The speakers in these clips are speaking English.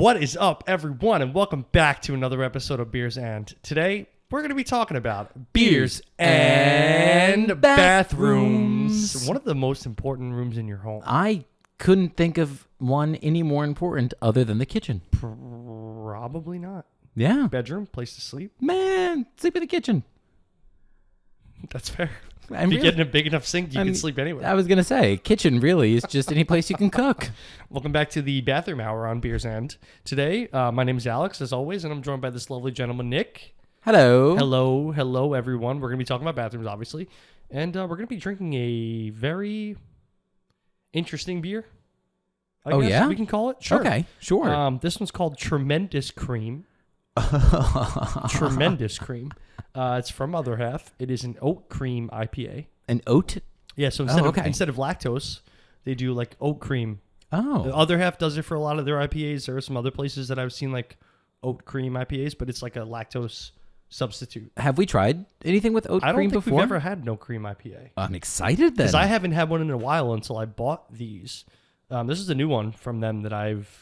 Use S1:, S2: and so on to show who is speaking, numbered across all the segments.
S1: What is up, everyone, and welcome back to another episode of Beers and. Today, we're going to be talking about beers and bathrooms. One of the most important rooms in your home.
S2: I couldn't think of one any more important other than the kitchen.
S1: Probably not.
S2: Yeah.
S1: Bedroom, place to sleep.
S2: Man, sleep in the kitchen.
S1: That's fair.
S2: I'm
S1: if you get in a big enough sink, you can sleep anywhere.
S2: I was going to say, kitchen really is just any place you can cook.
S1: Welcome back to the bathroom hour on Beers and. Today, my name is Alex, as always, and I'm joined by this lovely gentleman, Nick.
S2: Hello.
S1: Hello, everyone. We're going to be talking about bathrooms, obviously, and we're going to be drinking a very interesting beer. I guess we can call it. Sure.
S2: Okay, sure.
S1: This one's called Tremendous Cream. Tremendous Cream. It's from Other Half. It is an oat cream IPA.
S2: An oat?
S1: Yeah, so instead of lactose, they do like oat cream.
S2: Oh.
S1: The Other Half does it for a lot of their IPAs. There are some other places that I've seen like oat cream IPAs, but it's like a lactose substitute.
S2: Have we tried anything with oat cream before?
S1: I don't think we've ever had no cream IPA.
S2: I'm excited then.
S1: Because I haven't had one in a while until I bought these. This is a new one from them that I've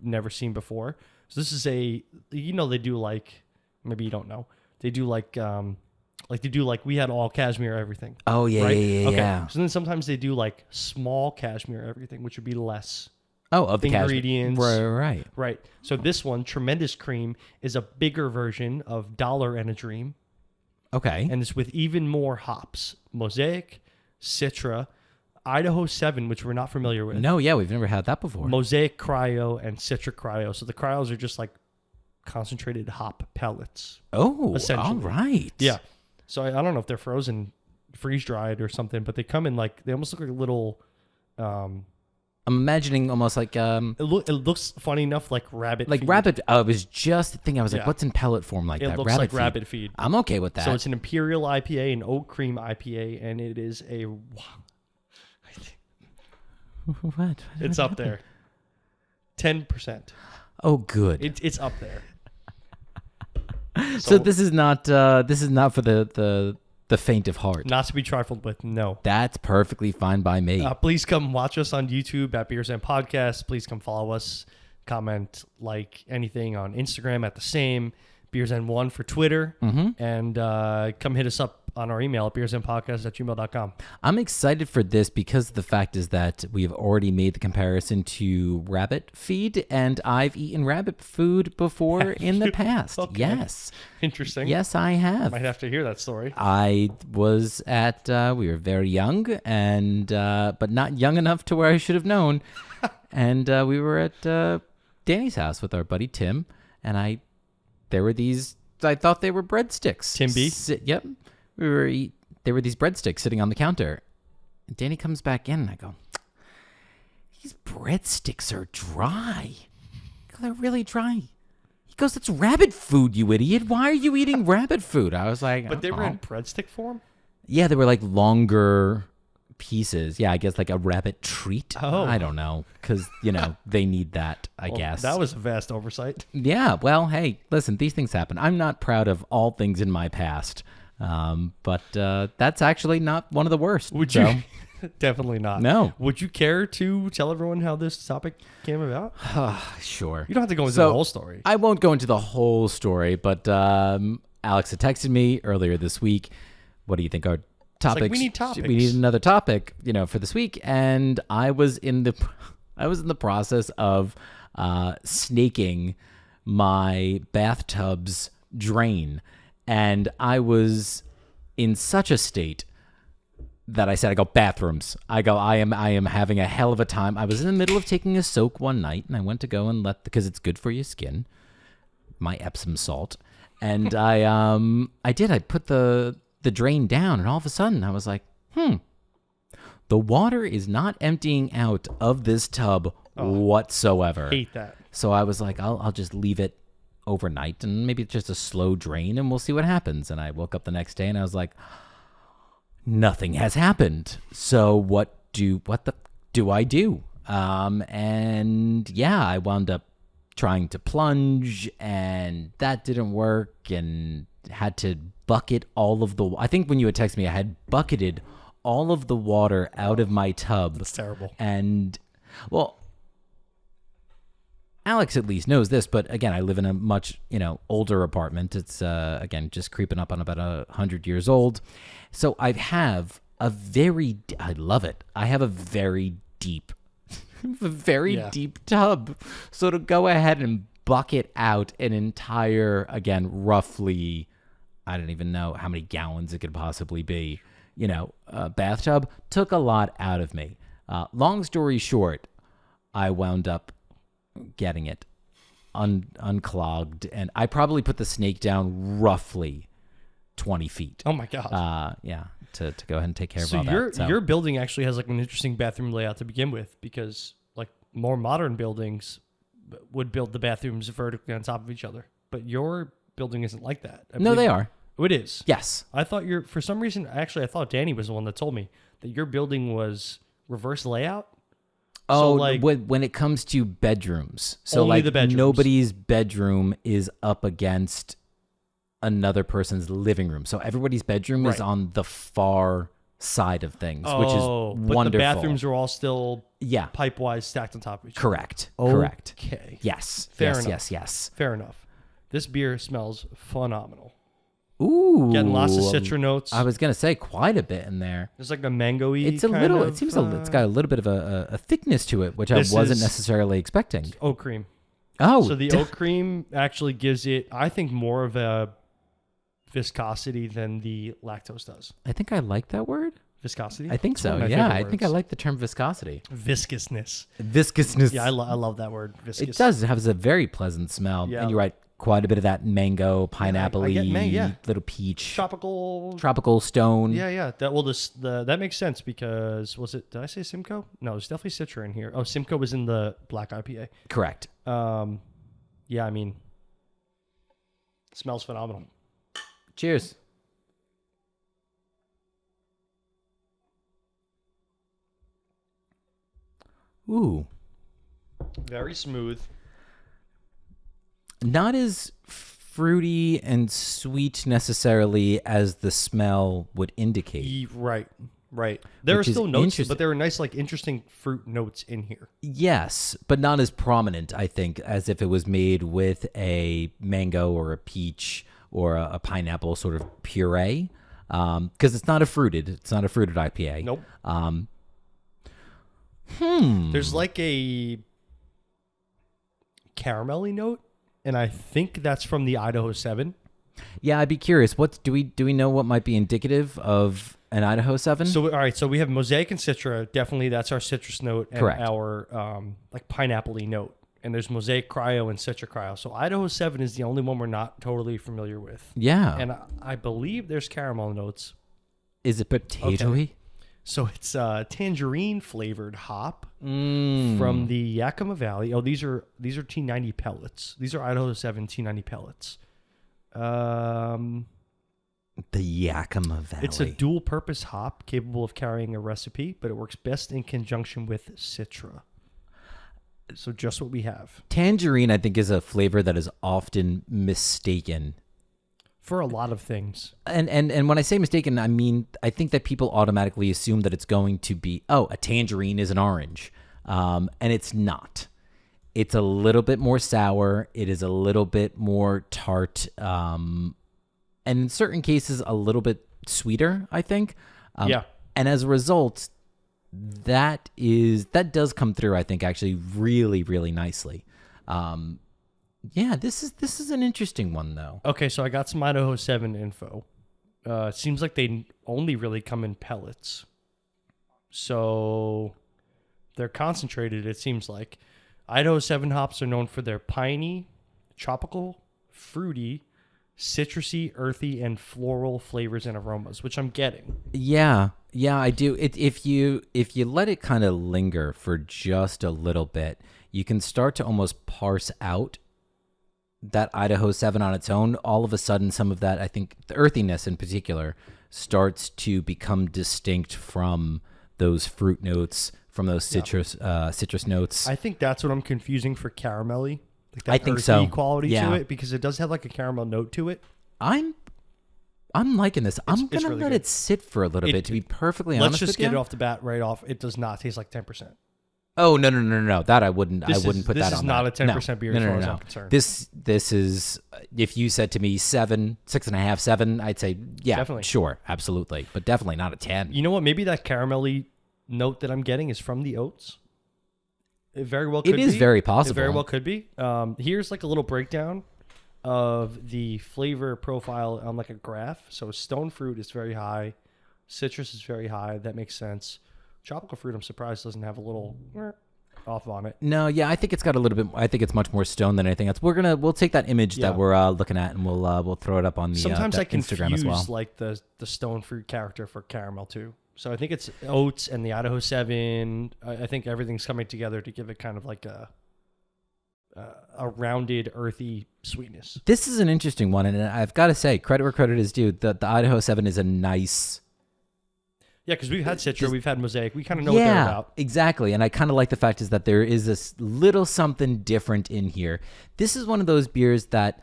S1: never seen before. So this is they do like, maybe you don't know. They do we had all cashmere everything.
S2: Oh, yeah,
S1: right?
S2: yeah.
S1: Okay. So then sometimes they do like small cashmere everything, which would be less.
S2: Oh, of the
S1: ingredients.
S2: Right.
S1: So this one, Tremendous Cream, is a bigger version of Dollar and a Dream.
S2: Okay.
S1: And it's with even more hops. Mosaic, Citra, Idaho 7, which we're not familiar with.
S2: No, yeah, we've never had that before.
S1: Mosaic Cryo and Citra Cryo. So the cryos are just like concentrated hop pellets.
S2: Oh,
S1: essentially.
S2: All right.
S1: Yeah. So I don't know if they're frozen, freeze-dried or something, but they come in like, they almost look like a little...
S2: I'm imagining almost like...
S1: It looks funny enough like rabbit feed.
S2: Rabbit... I was just thinking, I was like, what's in pellet form like that?
S1: It looks like rabbit feed.
S2: I'm okay with that.
S1: So it's an Imperial IPA, an oat cream IPA, and it is a...
S2: What?
S1: It's up there. 10%.
S2: Oh, good.
S1: It's up there.
S2: So this is not for the faint of heart.
S1: Not to be trifled with, no.
S2: That's perfectly fine by me.
S1: Please come watch us on YouTube at Beers and Podcast. Please come follow us. Comment, like anything on Instagram at the same. Beers and 1 for Twitter. Mm-hmm. And come hit us up on our email at beersandpodcast@gmail.com.
S2: I'm excited for this because the fact is that we've already made the comparison to rabbit feed, and I've eaten rabbit food before in the past.
S1: Okay.
S2: Yes.
S1: Interesting.
S2: Yes, I have.
S1: Might have to hear that story.
S2: I was at, we were very young, and but not young enough to where I should have known. And we were at Danny's house with our buddy Tim, and there were these, I thought they were breadsticks.
S1: Tim B?
S2: Yep. There were these breadsticks sitting on the counter. And Danny comes back in and I go, these breadsticks are dry. I go, they're really dry. He goes, that's rabbit food, you idiot. Why are you eating rabbit food? I was like,
S1: but they were in breadstick form?
S2: Yeah, they were like longer pieces. Yeah, I guess like a rabbit treat.
S1: Oh.
S2: I don't know. Because, they need that, I guess.
S1: That was a vast oversight.
S2: Yeah, well, hey, listen, these things happen. I'm not proud of all things in my past. But that's actually not one of the worst.
S1: Would you? Definitely not.
S2: No.
S1: Would you care to tell everyone how this topic came about?
S2: Sure.
S1: You don't have to go into the whole story.
S2: I won't go into the whole story, but Alex had texted me earlier this week. What do you think our topics?
S1: Like, we need topics.
S2: We need another topic, for this week. And I was in the process of snaking my bathtub's drain. And I was in such a state that I go, bathrooms. I am having a hell of a time. I was in the middle of taking a soak one night, and I went to go and because it's good for your skin, my Epsom salt. And I put the drain down, and all of a sudden I was like, the water is not emptying out of this tub whatsoever.
S1: Hate that.
S2: So I was like, I'll just leave it overnight and maybe it's just a slow drain and we'll see what happens. And I woke up the next day and I was like, nothing has happened. So what do I do? And yeah, I wound up trying to plunge and that didn't work and had to bucket all of the, I think when you had texted me, I had bucketed all of the water out of my tub.
S1: That's terrible.
S2: And well, Alex at least knows this, but again, I live in a much, older apartment. It's, again, just creeping up on about 100 years old. So I have I love it. I have a very deep, deep tub. So to go ahead and bucket out an entire, again, roughly, I don't even know how many gallons it could possibly be, bathtub took a lot out of me. Long story short, I wound up getting it unclogged, and I probably put the snake down roughly 20 feet.
S1: Oh my God.
S2: To go ahead and take care of all
S1: that.
S2: So
S1: your building actually has like an interesting bathroom layout to begin with, because like more modern buildings would build the bathrooms vertically on top of each other, but your building isn't like that.
S2: No, they are.
S1: Oh, it is.
S2: Yes.
S1: I thought for some reason, actually, I thought Danny was the one that told me that your building was reverse layout.
S2: Oh,
S1: so
S2: when it comes to bedrooms. So
S1: only the bedrooms.
S2: Nobody's bedroom is up against another person's living room. So everybody's bedroom is on the far side of things, which is wonderful.
S1: But the bathrooms are all still pipe-wise stacked on top of each other.
S2: Correct.
S1: Okay.
S2: Yes.
S1: Fair
S2: yes,
S1: enough.
S2: yes.
S1: Fair enough. This beer smells phenomenal.
S2: Ooh.
S1: Getting lots of citra notes.
S2: I was going to say quite a bit in there.
S1: There's like a mango-y
S2: It's a little, it seems it's got a little bit of a thickness to it, which I wasn't necessarily expecting.
S1: Oat cream.
S2: Oh.
S1: So the oat cream actually gives it, I think, more of a viscosity than the lactose does.
S2: I think I like that word.
S1: Viscosity?
S2: I think so. Yeah, I think I like the term viscosity.
S1: Viscousness.
S2: Yeah,
S1: I love that word. Viscous.
S2: It does. It has a very pleasant smell.
S1: Yeah.
S2: And you're right. Quite a bit of that mango, pineapple-y, little peach. Tropical stone.
S1: Yeah. That makes sense because, did I say Simcoe? No, there's definitely Citra in here. Oh, Simcoe was in the black IPA.
S2: Correct.
S1: Yeah, I mean, it smells phenomenal.
S2: Cheers. Ooh.
S1: Very smooth.
S2: Not as fruity and sweet necessarily as the smell would indicate.
S1: Right. There are still notes, but there are nice, interesting fruit notes in here.
S2: Yes, but not as prominent, I think, as if it was made with a mango or a peach or a pineapple sort of puree. Because it's not a fruited IPA.
S1: Nope. There's like a caramelly note, and I think that's from the Idaho 7.
S2: Yeah, I'd be curious. Do we know what might be indicative of an Idaho 7?
S1: So all right, so we have Mosaic and Citra. Definitely, that's our citrus note and
S2: Correct.
S1: our pineapple-y note. And there's Mosaic Cryo and Citra Cryo. So Idaho 7 is the only one we're not totally familiar with.
S2: Yeah.
S1: And I believe there's caramel notes.
S2: Is it potatoey?
S1: Okay. So it's tangerine flavored hop from the Yakima Valley. Oh, these are T90 pellets. These are Idaho 7 T90 pellets.
S2: The Yakima Valley.
S1: It's a dual purpose hop capable of carrying a recipe, but it works best in conjunction with Citra. So just what we have.
S2: Tangerine, I think, is a flavor that is often mistaken
S1: for a lot of things.
S2: And when I say mistaken, I mean, I think that people automatically assume that it's going to be, a tangerine is an orange. And it's not. It's a little bit more sour. It is a little bit more tart. And in certain cases, a little bit sweeter, I think.
S1: Yeah.
S2: And as a result, that does come through, I think, actually really, really nicely. Yeah, this is an interesting one, though.
S1: Okay, so I got some Idaho 7 info. It seems like they only really come in pellets. So they're concentrated, it seems like. Idaho 7 hops are known for their piney, tropical, fruity, citrusy, earthy, and floral flavors and aromas, which I'm getting.
S2: Yeah, I do. If you let it kind of linger for just a little bit, you can start to almost parse out that Idaho 7 on its own. All of a sudden, some of that, I think, the earthiness in particular, starts to become distinct from those fruit notes, from those citrus notes.
S1: I think that's what I'm confusing for caramelly. Like that
S2: I think so.
S1: Quality to it, because it does have like a caramel note to it.
S2: I'm liking this. I'm gonna
S1: really
S2: let
S1: good.
S2: it sit for a little bit, to be perfectly honest with you.
S1: Let's just get it off the bat right off. It does not taste like 10%.
S2: Oh no! That I wouldn't. I wouldn't put that on.
S1: This is not a 10% beer as far as I'm concerned.
S2: This is. If you said to me 7, 6.5, 7, I'd say
S1: Definitely.
S2: sure, absolutely, but definitely not a 10.
S1: You know what? Maybe that caramelly note that I'm getting is from the oats. It very well could be.
S2: It is very possible.
S1: It very well could be. Here's like a little breakdown of the flavor profile on like a graph. So stone fruit is very high. Citrus is very high. That makes sense. Tropical fruit, I'm surprised, doesn't have a little off on it.
S2: No, yeah, I think it's got a little bit. I think it's much more stone than anything else. We'll take that image that we're looking at and we'll throw it up on the
S1: Sometimes I
S2: Instagram as well.
S1: like the stone fruit character for caramel too. So I think it's oats and the Idaho 7. I think everything's coming together to give it kind of like a rounded, earthy sweetness.
S2: This is an interesting one, and I've got to say, credit where credit is due. The Idaho 7 is a nice.
S1: Yeah, because we've had Citra, we've had Mosaic. We kind of know what they're about.
S2: Exactly. And I kind of like the fact is that there is this little something different in here. This is one of those beers that,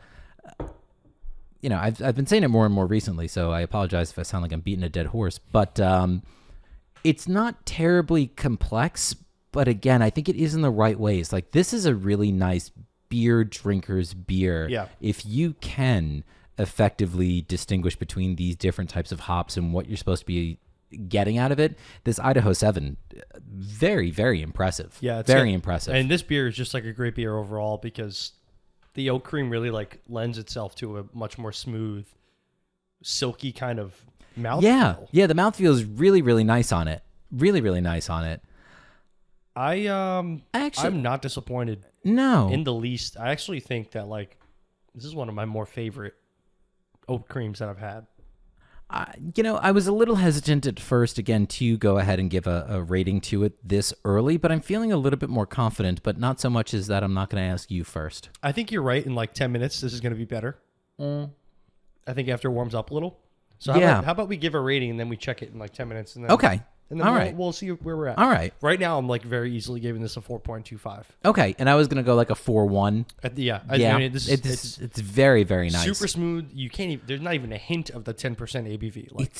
S2: I've been saying it more and more recently, so I apologize if I sound like I'm beating a dead horse. But it's not terribly complex, but again, I think it is in the right ways. Like, this is a really nice beer drinker's beer.
S1: Yeah.
S2: If you can effectively distinguish between these different types of hops and what you're supposed to be getting out of it, this Idaho 7, very, very impressive.
S1: Yeah, it's
S2: very impressive.
S1: And this beer is just like a great beer overall because the oat cream really like lends itself to a much more smooth, silky kind of mouthfeel.
S2: Yeah, the mouthfeel is really, really nice on it. Really, really nice on it.
S1: I'm not disappointed.
S2: No.
S1: In the least. I actually think that like this is one of my more favorite oat creams that I've had.
S2: I was a little hesitant at first, again, to go ahead and give a rating to it this early, but I'm feeling a little bit more confident, but not so much as that I'm not going to ask you first.
S1: I think you're right. In like 10 minutes, this is going to be better. I think after it warms up a little. So how about we give a rating and then we check it in like 10 minutes? And then,
S2: okay.
S1: And then we'll see where we're at.
S2: All right.
S1: Right now, I'm like very easily giving this a 4.25.
S2: Okay. And I was going to go like a 4.1.
S1: I mean,
S2: it's very, very nice.
S1: Super smooth. You can't even, there's not even a hint of the 10% ABV. Like,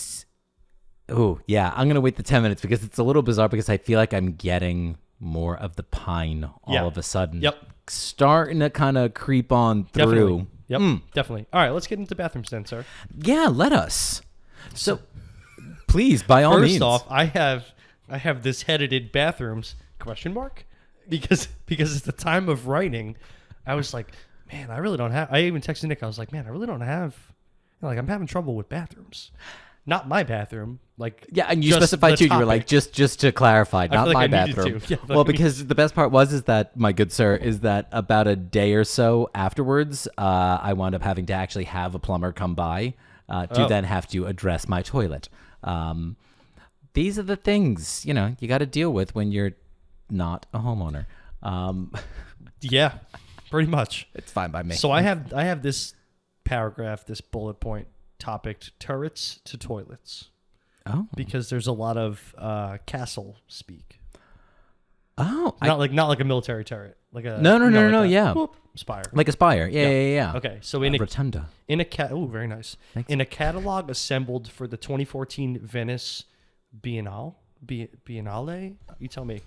S2: I'm going to wait the 10 minutes because it's a little bizarre because I feel like I'm getting more of the pine all of a sudden.
S1: Yep.
S2: Starting to kind of creep on through.
S1: Definitely. All right. Let's get into bathrooms then, sir.
S2: Yeah, let us. So please, by all means.
S1: First off, I have this headed bathrooms ? Because at the time of writing, I was like, man, I really don't have. I even texted Nick. I was like, man, I really don't have. Like, I'm having trouble with bathrooms. Not my bathroom. Like,
S2: yeah, and you specified too. You were like, just to clarify, not my bathroom.
S1: Yeah,
S2: well, because the best part is that, my good sir, is that about a day or so afterwards, I wound up having to actually have a plumber come by to then have to address my toilet. These are the things, you got to deal with when you're not a homeowner.
S1: Yeah, pretty much.
S2: It's fine by me.
S1: So I have this paragraph, this bullet point topic: turrets to toilets.
S2: Oh,
S1: because there's a lot of castle speak.
S2: Oh,
S1: not like a military turret, like a
S2: no, yeah,
S1: whoop, spire,
S2: like a spire. Yeah.
S1: Okay, so in a
S2: rotunda,
S1: very nice. Thanks. In a catalog assembled for the 2014 Venice Biennale, you tell me.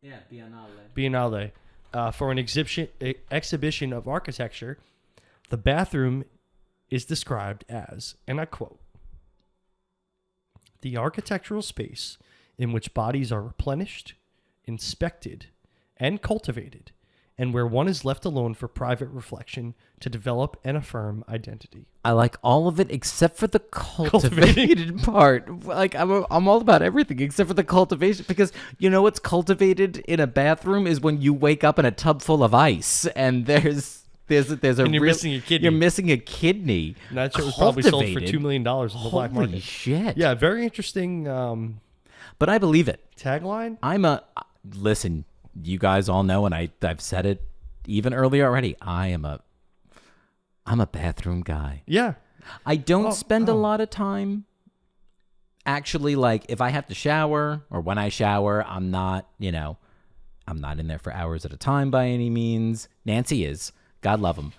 S2: Yeah,
S1: Biennale. For an exhibition of architecture, the bathroom is described as, and I quote, the architectural space in which bodies are replenished, inspected, and cultivated, and where one is left alone for private reflection to develop and affirm identity.
S2: I like all of it except for the cultivated part. Like, I'm all about everything except for the cultivation, because you know what's cultivated in a bathroom is when you wake up in a tub full of ice and there's
S1: and you're missing a kidney.
S2: You're missing a kidney.
S1: And that shit was probably sold for $2 million in the black market.
S2: Holy shit.
S1: Yeah, very interesting.
S2: But I believe it.
S1: Tagline?
S2: Listen, you guys all know, and I've said it even earlier already, I'm a bathroom guy.
S1: Yeah.
S2: I don't spend a lot of time. Actually, like, if I have to shower or when I shower, I'm not in there for hours at a time by any means. Nancy is. God love him.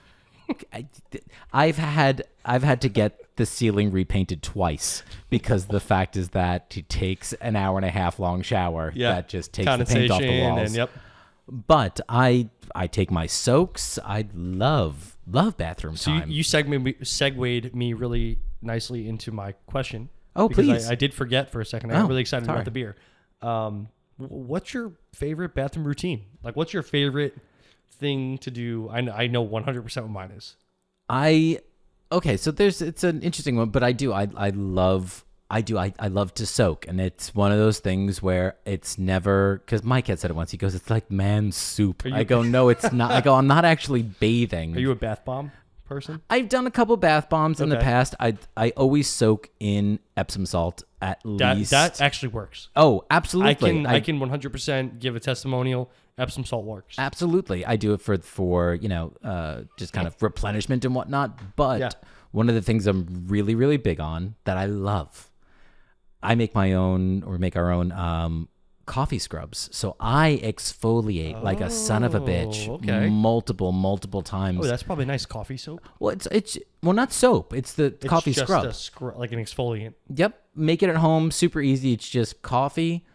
S2: I've had to get the ceiling repainted twice because the fact is that he takes an hour and a half long shower that just takes the paint off the walls.
S1: And, yep.
S2: But I take my soaks. I love bathroom time.
S1: So you segued me really nicely into my question.
S2: Oh, please.
S1: I did forget for a second. I got really excited about the beer. What's your favorite bathroom routine? Like, what's your favorite thing to do? I know 100% what mine is.
S2: Okay, so it's an interesting one, but I love to soak, and it's one of those things where it's never, because Mike had said it once. He goes, "It's like man soup." I go, "No, it's not." I go, "I'm not actually bathing."
S1: Are you a bath bomb person?
S2: I've done a couple bath bombs in the past. I always soak in Epsom salt at least.
S1: That actually works.
S2: Oh, absolutely.
S1: I can 100% give a testimonial. Epsom salt works.
S2: Absolutely. I do it for just kind of replenishment and whatnot. But one of the things I'm really, really big on that I love, I make my own, or make our own coffee scrubs. So I exfoliate like a son of a bitch multiple times.
S1: Oh, that's probably nice coffee soap.
S2: Well, it's not soap. It's the coffee scrub.
S1: It's just like an exfoliant.
S2: Yep. Make it at home. Super easy. It's just coffee.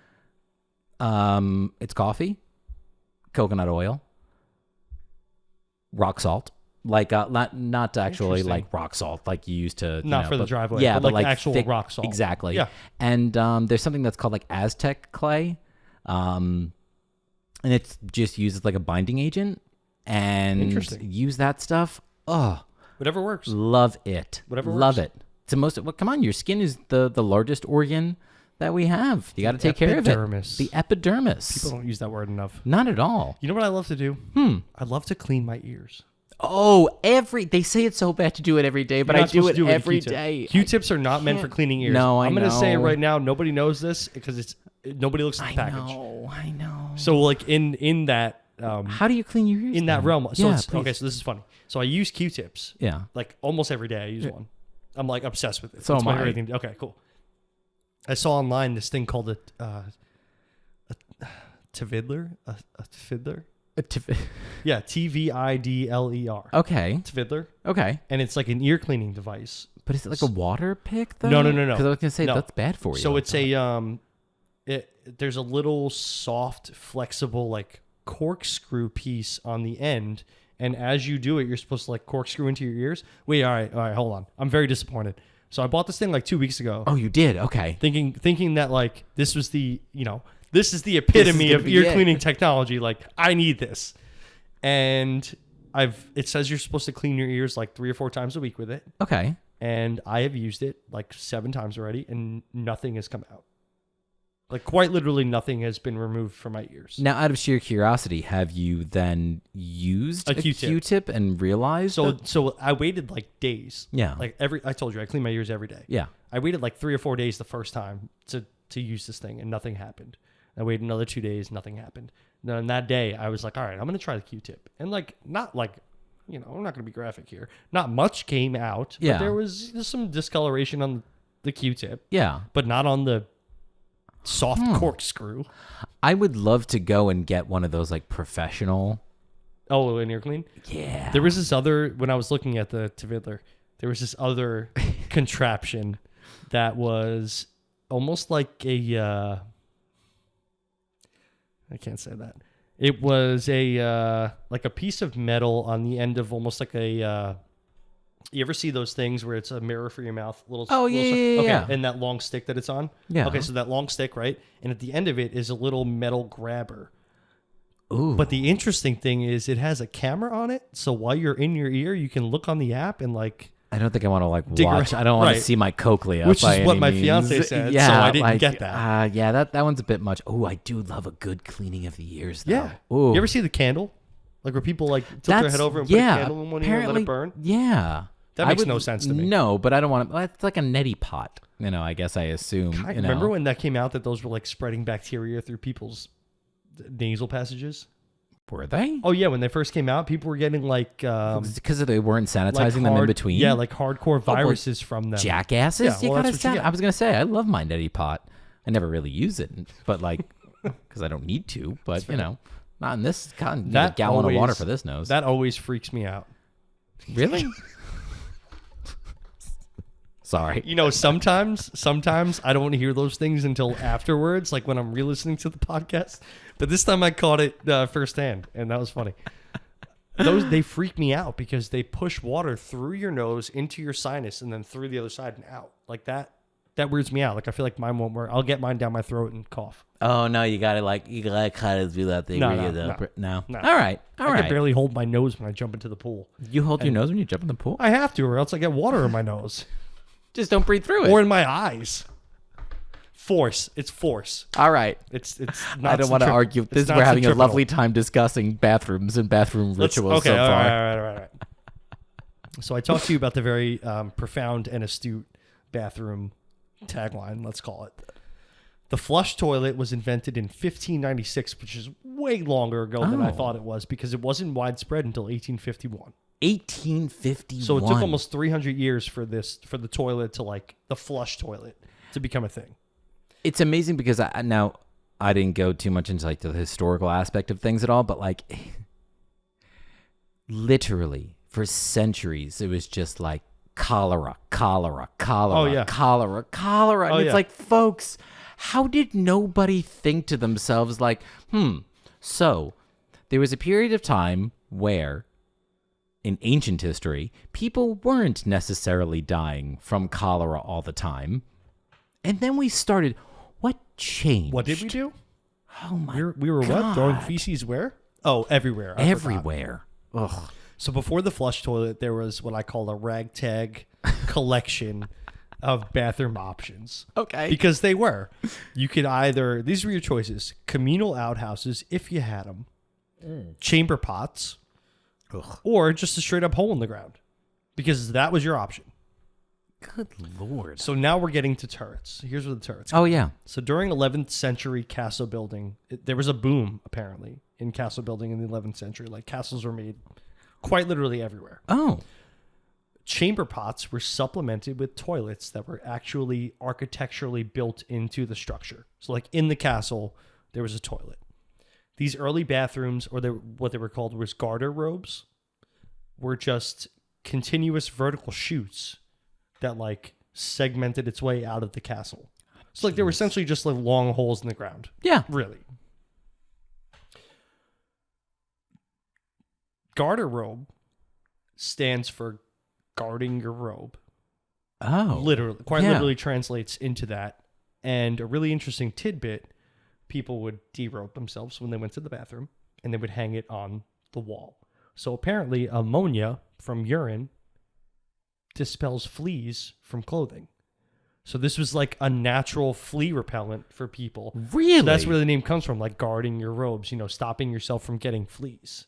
S2: It's coffee, coconut oil, rock salt. Like not actually like rock salt like you used to.
S1: Not for the driveway.
S2: Yeah,
S1: but like
S2: actual
S1: thick rock salt.
S2: Exactly.
S1: Yeah.
S2: And there's something that's called like Aztec clay, and it's just used as like a binding agent. And use that stuff. Oh,
S1: whatever works.
S2: Love it.
S1: Whatever
S2: love
S1: works.
S2: it. It's the most. Well, come on, your skin is the largest organ that we have. You got to take care of it. The epidermis.
S1: People don't use that word enough.
S2: Not at all.
S1: You know what I love to do? I love to clean my ears.
S2: Oh, they say it's so bad to do it every day, but I do it every day.
S1: Q-tips are not meant for cleaning ears.
S2: No, I'm
S1: going to say it right now. Nobody knows this because nobody looks at the package.
S2: I know.
S1: So like in that.
S2: How do you clean your ears?
S1: In that realm. So
S2: yeah,
S1: okay, so this is funny. So I use Q-tips.
S2: Yeah. Like
S1: almost every day I use one. I'm like obsessed with it.
S2: So am I.
S1: Okay, cool. I saw online this thing called a Tvidler. A Tvidler? Yeah, Tvidler.
S2: Okay.
S1: Tvidler.
S2: Okay.
S1: And it's like an ear cleaning device.
S2: But is it like a water pick though?
S1: No.
S2: Because I was gonna say that's bad for you.
S1: So it's there's a little soft, flexible like corkscrew piece on the end, and as you do it, you're supposed to like corkscrew into your ears. Wait, all right, hold on. I'm very disappointed. So I bought this thing like 2 weeks ago.
S2: Oh, you did? Okay.
S1: Thinking that like this was the this is the epitome of ear cleaning technology. Like I need this, and it says you're supposed to clean your ears like 3 or 4 times a week with it.
S2: Okay.
S1: And I have used it like 7 times already, and nothing has come out. Like quite literally nothing has been removed from my ears.
S2: Now, out of sheer curiosity, have you then used a Q-tip and realized?
S1: So I waited like days.
S2: Yeah.
S1: Like I told you, I clean my ears every day.
S2: Yeah.
S1: I waited like 3 or 4 days the first time to use this thing, and nothing happened. I waited another 2 days, nothing happened. Then that day, I was like, all right, I'm gonna try the Q-tip, and like not like. I'm not going to be graphic here. Not much came out, but there was some discoloration on the Q-tip.
S2: Yeah.
S1: But not on the soft corkscrew.
S2: I would love to go and get one of those like professional.
S1: Oh, an ear clean?
S2: Yeah.
S1: There was this other, when I was looking at the Tvidler, there was this other contraption that was almost like I can't say that. It was like a piece of metal on the end of almost like a. You ever see those things where it's a mirror for your mouth?
S2: Yeah.
S1: And that long stick that it's on.
S2: Yeah.
S1: Okay, so that long stick, right? And at the end of it is a little metal grabber.
S2: Ooh.
S1: But the interesting thing is it has a camera on it, so while you're in your ear, you can look on the app and like.
S2: I don't think I want to like watch. I don't want to see my cochlea.
S1: Which
S2: is
S1: what my fiance said. Yeah, so I didn't get that.
S2: Yeah, that one's a bit much. Oh, I do love a good cleaning of the ears, though.
S1: Yeah.
S2: Ooh.
S1: You ever see the candle? Like where people like tilt their head over and put a candle in one ear and let it burn?
S2: Yeah.
S1: That makes no sense to me.
S2: No, but I don't want to. It's like a neti pot. I guess I assume.
S1: Remember when that came out that those were like spreading bacteria through people's nasal passages?
S2: Were they?
S1: Oh, yeah. When they first came out, people were getting like...
S2: because they weren't sanitizing them in between?
S1: Yeah, like hardcore viruses from them.
S2: Jackasses? Yeah, I was going to say, I love my neti pot. I never really use it, but like, because I don't need to, but not in this kind of gallon of water for this nose.
S1: That always freaks me out.
S2: Really? Sorry.
S1: You know, sometimes I don't want to hear those things until afterwards, like when I'm re-listening to the podcast. But this time I caught it firsthand, and that was funny. They freak me out because they push water through your nose into your sinus and then through the other side and out. Like that weirds me out. Like I feel like mine won't work. I'll get mine down my throat and cough.
S2: Oh no, you gotta kind of do that thing.
S1: No.
S2: All right.
S1: I can barely hold my nose when I jump into the pool.
S2: You hold your nose when you jump in the pool?
S1: I have to, or else I get water in my nose.
S2: Just don't breathe through it.
S1: Or in my eyes. Force. It's force.
S2: All right.
S1: It's not.
S2: I don't want to argue. We're having a lovely time discussing bathrooms and bathroom rituals so far.
S1: All right. So I talked to you about the very profound and astute bathroom tagline, let's call it. The flush toilet was invented in 1596, which is way longer ago than I thought it was, because it wasn't widespread until 1851.
S2: 1851.
S1: So it took almost 300 years for the toilet to, like, the flush toilet to become a thing.
S2: It's amazing because I didn't go too much into like the historical aspect of things at all, but like literally for centuries it was just like cholera.
S1: Oh, yeah.
S2: Cholera. And it's like, folks, how did nobody think to themselves like, so there was a period of time where in ancient history, people weren't necessarily dying from cholera all the time. And then we started, what changed?
S1: What did we do?
S2: Oh my
S1: We were
S2: God.
S1: what? Throwing feces where? Oh, everywhere. I forgot.
S2: Everywhere. Ugh.
S1: So before the flush toilet, there was what I call a ragtag collection of bathroom options.
S2: Okay.
S1: Because they were. You could either, these were your choices, communal outhouses, if you had them, chamber pots, or just a straight up hole in the ground. Because that was your option.
S2: Good Lord.
S1: So now we're getting to turrets. Here's where the turrets come.
S2: Oh, yeah.
S1: So during 11th century castle building, there was a boom, apparently, in castle building in the 11th century. Like, castles were made quite literally everywhere.
S2: Oh.
S1: Chamber pots were supplemented with toilets that were actually architecturally built into the structure. So, like, in the castle, there was a toilet. These early bathrooms, or what they were called was garter robes, were just continuous vertical chutes that, like, segmented its way out of the castle. So, like, they were essentially just like long holes in the ground.
S2: Yeah.
S1: Really. Garter robe stands for guarding your robe.
S2: Oh.
S1: Literally translates into that. And a really interesting tidbit, people would derobe themselves when they went to the bathroom, and they would hang it on the wall. So apparently ammonia from urine dispels fleas from clothing. So this was like a natural flea repellent for people.
S2: Really?
S1: So that's where the name comes from, like guarding your robes, stopping yourself from getting fleas.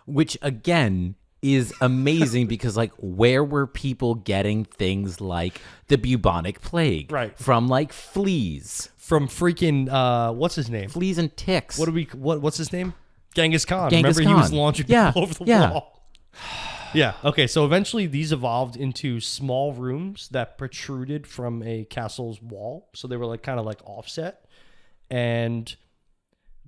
S2: Which, again, is amazing because, like, where were people getting things like the bubonic plague?
S1: Right.
S2: From, like, fleas.
S1: From freaking, what's his name?
S2: Fleas and ticks.
S1: What's his name? Genghis Khan.
S2: Genghis
S1: Remember,
S2: Khan.
S1: he was launching people over the wall. Yeah. Okay. So eventually these evolved into small rooms that protruded from a castle's wall. So they were like kind of like offset, and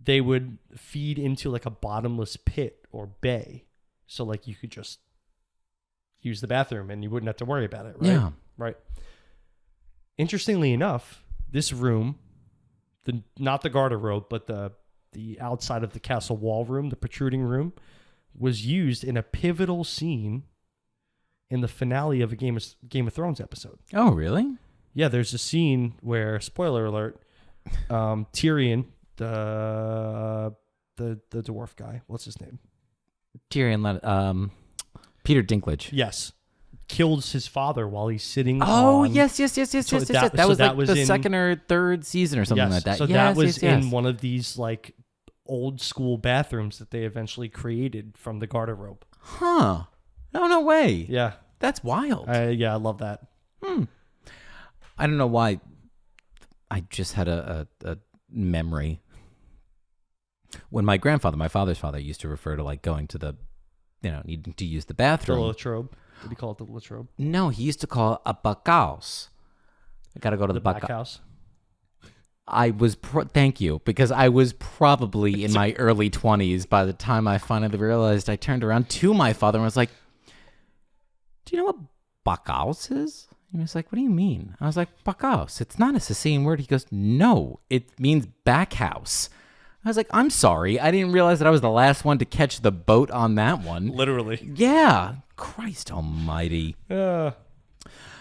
S1: they would feed into like a bottomless pit or bay. So like you could just use the bathroom and you wouldn't have to worry about it. Right.
S2: Yeah.
S1: Right. Interestingly enough, this room, not the garter robe, but the outside of the castle wall room, the protruding room, was used in a pivotal scene in the finale of a Game of Thrones episode.
S2: Oh, really?
S1: Yeah, there's a scene where, spoiler alert, Tyrion, the dwarf guy, what's his name?
S2: Tyrion, Peter Dinklage.
S1: Yes. Kills his father while he's sitting
S2: Oh,
S1: on...
S2: yes. That was like the
S1: in,
S2: second or third season or something like that.
S1: So
S2: yes,
S1: that was in one of these like old school bathrooms that they eventually created from the garter robe.
S2: Huh. No way.
S1: Yeah.
S2: That's wild.
S1: Yeah, I love that.
S2: I don't know why. I just had a memory. When my father's father, used to refer to like going to the, needing to use the bathroom.
S1: The latrobe. Did he call it the latrobe?
S2: No, he used to call it a backhouse. I got to go to the
S1: backhouse.
S2: I was, thank you, because I was probably in my early 20s by the time I finally realized. I turned around to my father and was like, do you know what backhouse is? He was like, what do you mean? I was like, backhouse. It's not a Sicilian word. He goes, no, it means back house. I was like, I'm sorry. I didn't realize that I was the last one to catch the boat on that one.
S1: Literally.
S2: Yeah. Christ almighty.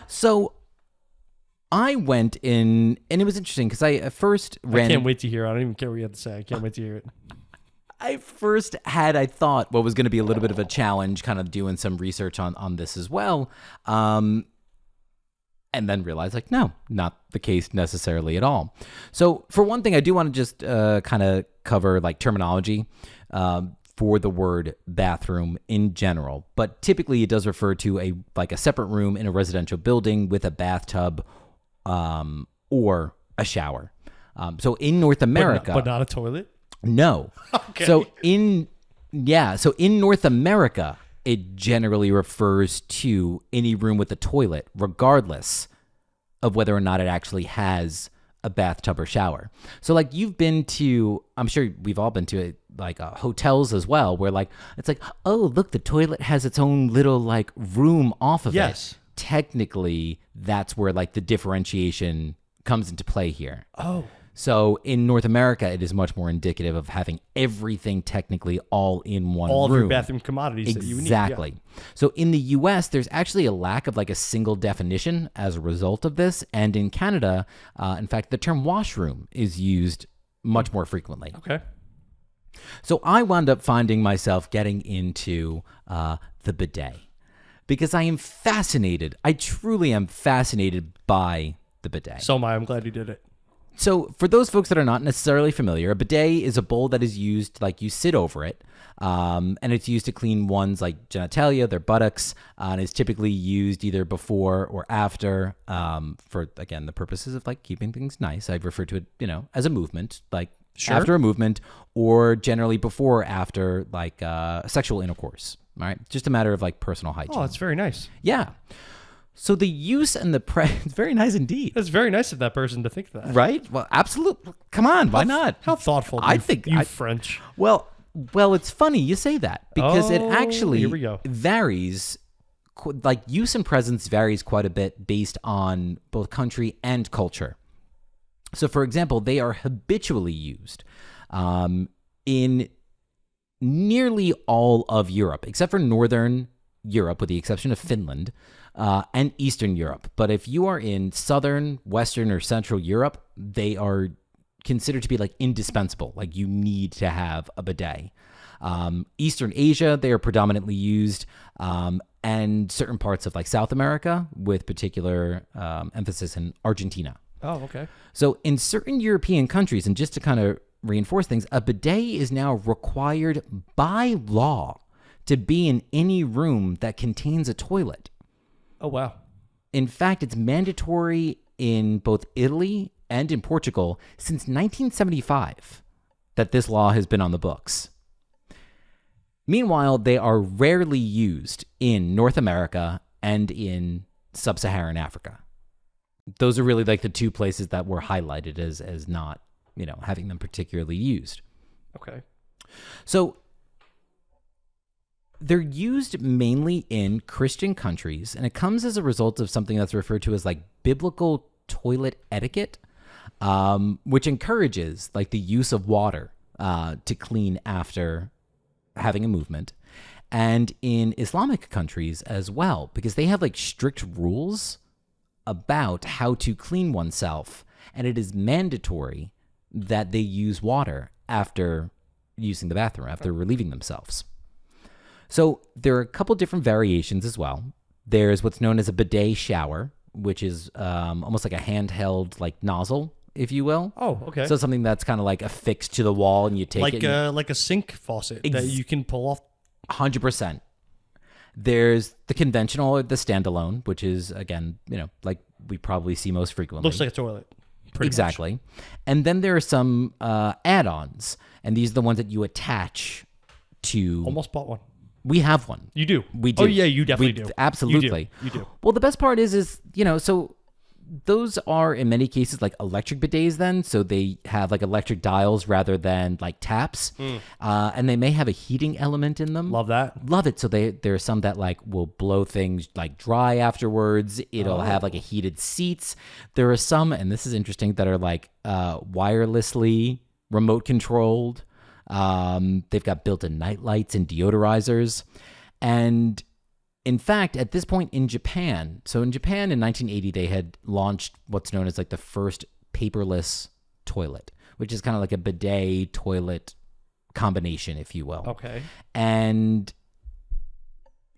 S2: So I went in, and it was interesting because I at first ran.
S1: I can't wait to hear it. I don't even care what you have to say. I can't wait to hear it.
S2: I thought what was going to be a little bit of a challenge, kind of doing some research on this as well. And then realized, like, no, not the case necessarily at all. So for one thing, I do want to just kind of cover like terminology for the word bathroom in general. But typically it does refer to a separate room in a residential building with a bathtub or a shower. So in North America...
S1: But not a toilet?
S2: No.
S1: Okay.
S2: So in North America, it generally refers to any room with a toilet, regardless of whether or not it actually has a bathtub or shower. So like you've been to, I'm sure we've all been to hotels as well, where like, it's like, oh, look, the toilet has its own little like room off of
S1: yes.
S2: it. Technically, that's where like the differentiation comes into play here.
S1: Oh.
S2: So in North America, it is much more indicative of having everything technically all in one room.
S1: All of your bathroom commodities that you need.
S2: Exactly. Yeah. So in the U.S., there's actually a lack of like a single definition as a result of this. And in Canada, in fact, the term washroom is used much more frequently.
S1: Okay.
S2: So I wound up finding myself getting into the bidet because I am fascinated. I truly am fascinated by the bidet.
S1: So am I. I'm glad you did it.
S2: So for those folks that are not necessarily familiar, a bidet is a bowl that is used, like you sit over it, and it's used to clean one's like genitalia, their buttocks, and is typically used either before or after for, again, the purposes of like keeping things nice. I'd refer to it, as a movement, like after a movement, or generally before or after like sexual intercourse, all right? Just a matter of like personal hygiene.
S1: Oh, that's very nice.
S2: Yeah. So the use and the it's very nice indeed.
S1: That's very nice of that person to think that.
S2: Right? Well, absolutely. Come on, why not?
S1: How thoughtful.
S2: I think
S1: you French.
S2: Well, it's funny you say that because it actually
S1: here we go.
S2: varies. Like use and presence varies quite a bit based on both country and culture. So, for example, they are habitually used in nearly all of Europe, except for Northern Europe, with the exception of Finland. And Eastern Europe. But if you are in Southern, Western, or Central Europe, they are considered to be like indispensable. Like you need to have a bidet. Eastern Asia, they are predominantly used, and certain parts of like South America with particular emphasis in Argentina.
S1: Oh, okay.
S2: So in certain European countries, and just to kind of reinforce things, a bidet is now required by law to be in any room that contains a toilet.
S1: Oh, wow.
S2: In fact, it's mandatory in both Italy and in Portugal since 1975 that this law has been on the books. Meanwhile, they are rarely used in North America and in sub-Saharan Africa. Those are really like the two places that were highlighted as not, having them particularly used.
S1: Okay.
S2: So they're used mainly in Christian countries, and it comes as a result of something that's referred to as like biblical toilet etiquette, which encourages like the use of water to clean after having a movement, and in Islamic countries as well, because they have like strict rules about how to clean oneself, and it is mandatory that they use water after using the bathroom, after relieving themselves. So there are a couple different variations as well. There's what's known as a bidet shower, which is almost like a handheld like nozzle, if you will.
S1: Oh, okay.
S2: So something that's kind of like affixed to the wall, and you take it.
S1: Like a sink faucet that you can pull off.
S2: 100%. There's the conventional or the standalone, which is, again, like we probably see most frequently.
S1: Looks like a toilet.
S2: Exactly.
S1: Much.
S2: And then there are some add-ons, and these are the ones that you attach to.
S1: Almost bought one.
S2: We have one.
S1: You do.
S2: We do.
S1: Oh, yeah, you definitely do.
S2: Absolutely.
S1: You do.
S2: Well, the best part is so those are in many cases like electric bidets then. So they have like electric dials rather than like taps. And they may have a heating element in them.
S1: Love that.
S2: Love it. So there are some that like will blow things like dry afterwards. It'll have like a heated seats. There are some, and this is interesting, that are like wirelessly remote controlled. They've got built-in night lights and deodorizers. And in fact, at this point in Japan, so in Japan in 1980, they had launched what's known as like the first paperless toilet, which is kind of like a bidet toilet combination, if you will.
S1: Okay.
S2: And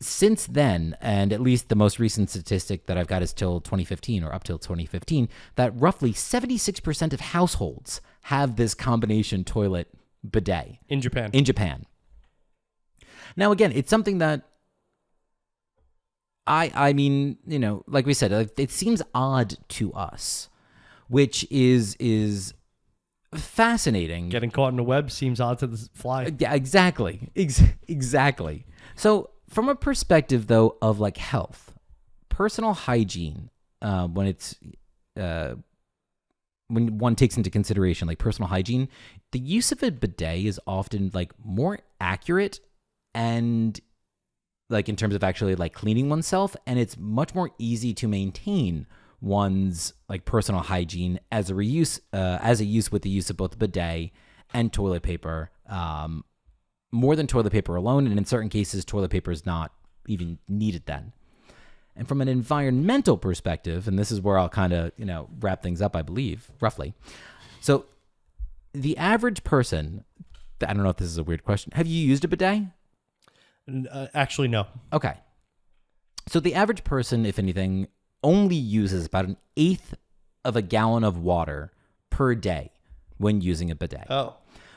S2: since then, and at least the most recent statistic that I've got is till 2015 or up till 2015, that roughly 76% of households have this combination toilet bidet.
S1: In Japan.
S2: In Japan. Now, again, it's something that I mean, you know, like we said, it seems odd to us, which is fascinating.
S1: Getting caught in a web seems odd to the fly.
S2: Yeah, exactly. Exactly. So from a perspective, though, of like health, personal hygiene, when one takes into consideration like personal hygiene, the use of a bidet is often like more accurate and like in terms of actually like cleaning oneself, and it's much more easy to maintain one's like personal hygiene as a use with the use of both bidet and toilet paper, more than toilet paper alone, and in certain cases toilet paper is not even needed then. And from an environmental perspective, and this is where I'll kind of, you know, wrap things up, I believe, roughly. So the average person, I don't know if this is a weird question. Have you used a bidet?
S1: Actually, no.
S2: Okay. So the average person, if anything, only uses about 1/8 of a gallon of water per day when using a bidet.
S1: Oh.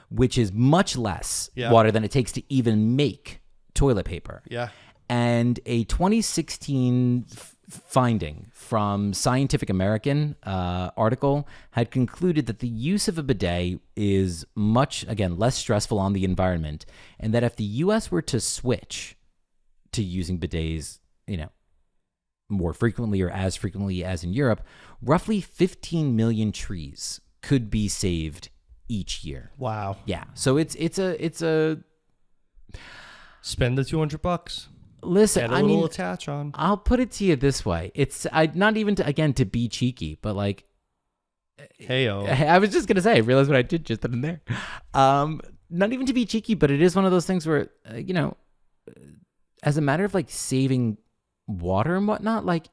S2: Which is much less water than it takes to even make toilet paper.
S1: Yeah.
S2: And a 2016 finding from Scientific American article had concluded that the use of a bidet is much, again, less stressful on the environment, and that if the U.S. were to switch to using bidets, you know, more frequently or as frequently as in Europe, roughly 15 million trees could be saved each year.
S1: Wow.
S2: Yeah. So it's a
S1: spend the $200.
S2: Listen,
S1: Get a little attach on.
S2: I'll put it to you this way. It's not even to be cheeky, but like,
S1: Heyo.
S2: I was just gonna say, I realized what I did just in there. Not even to be cheeky, but it is one of those things where, you know, as a matter of like saving water and whatnot, like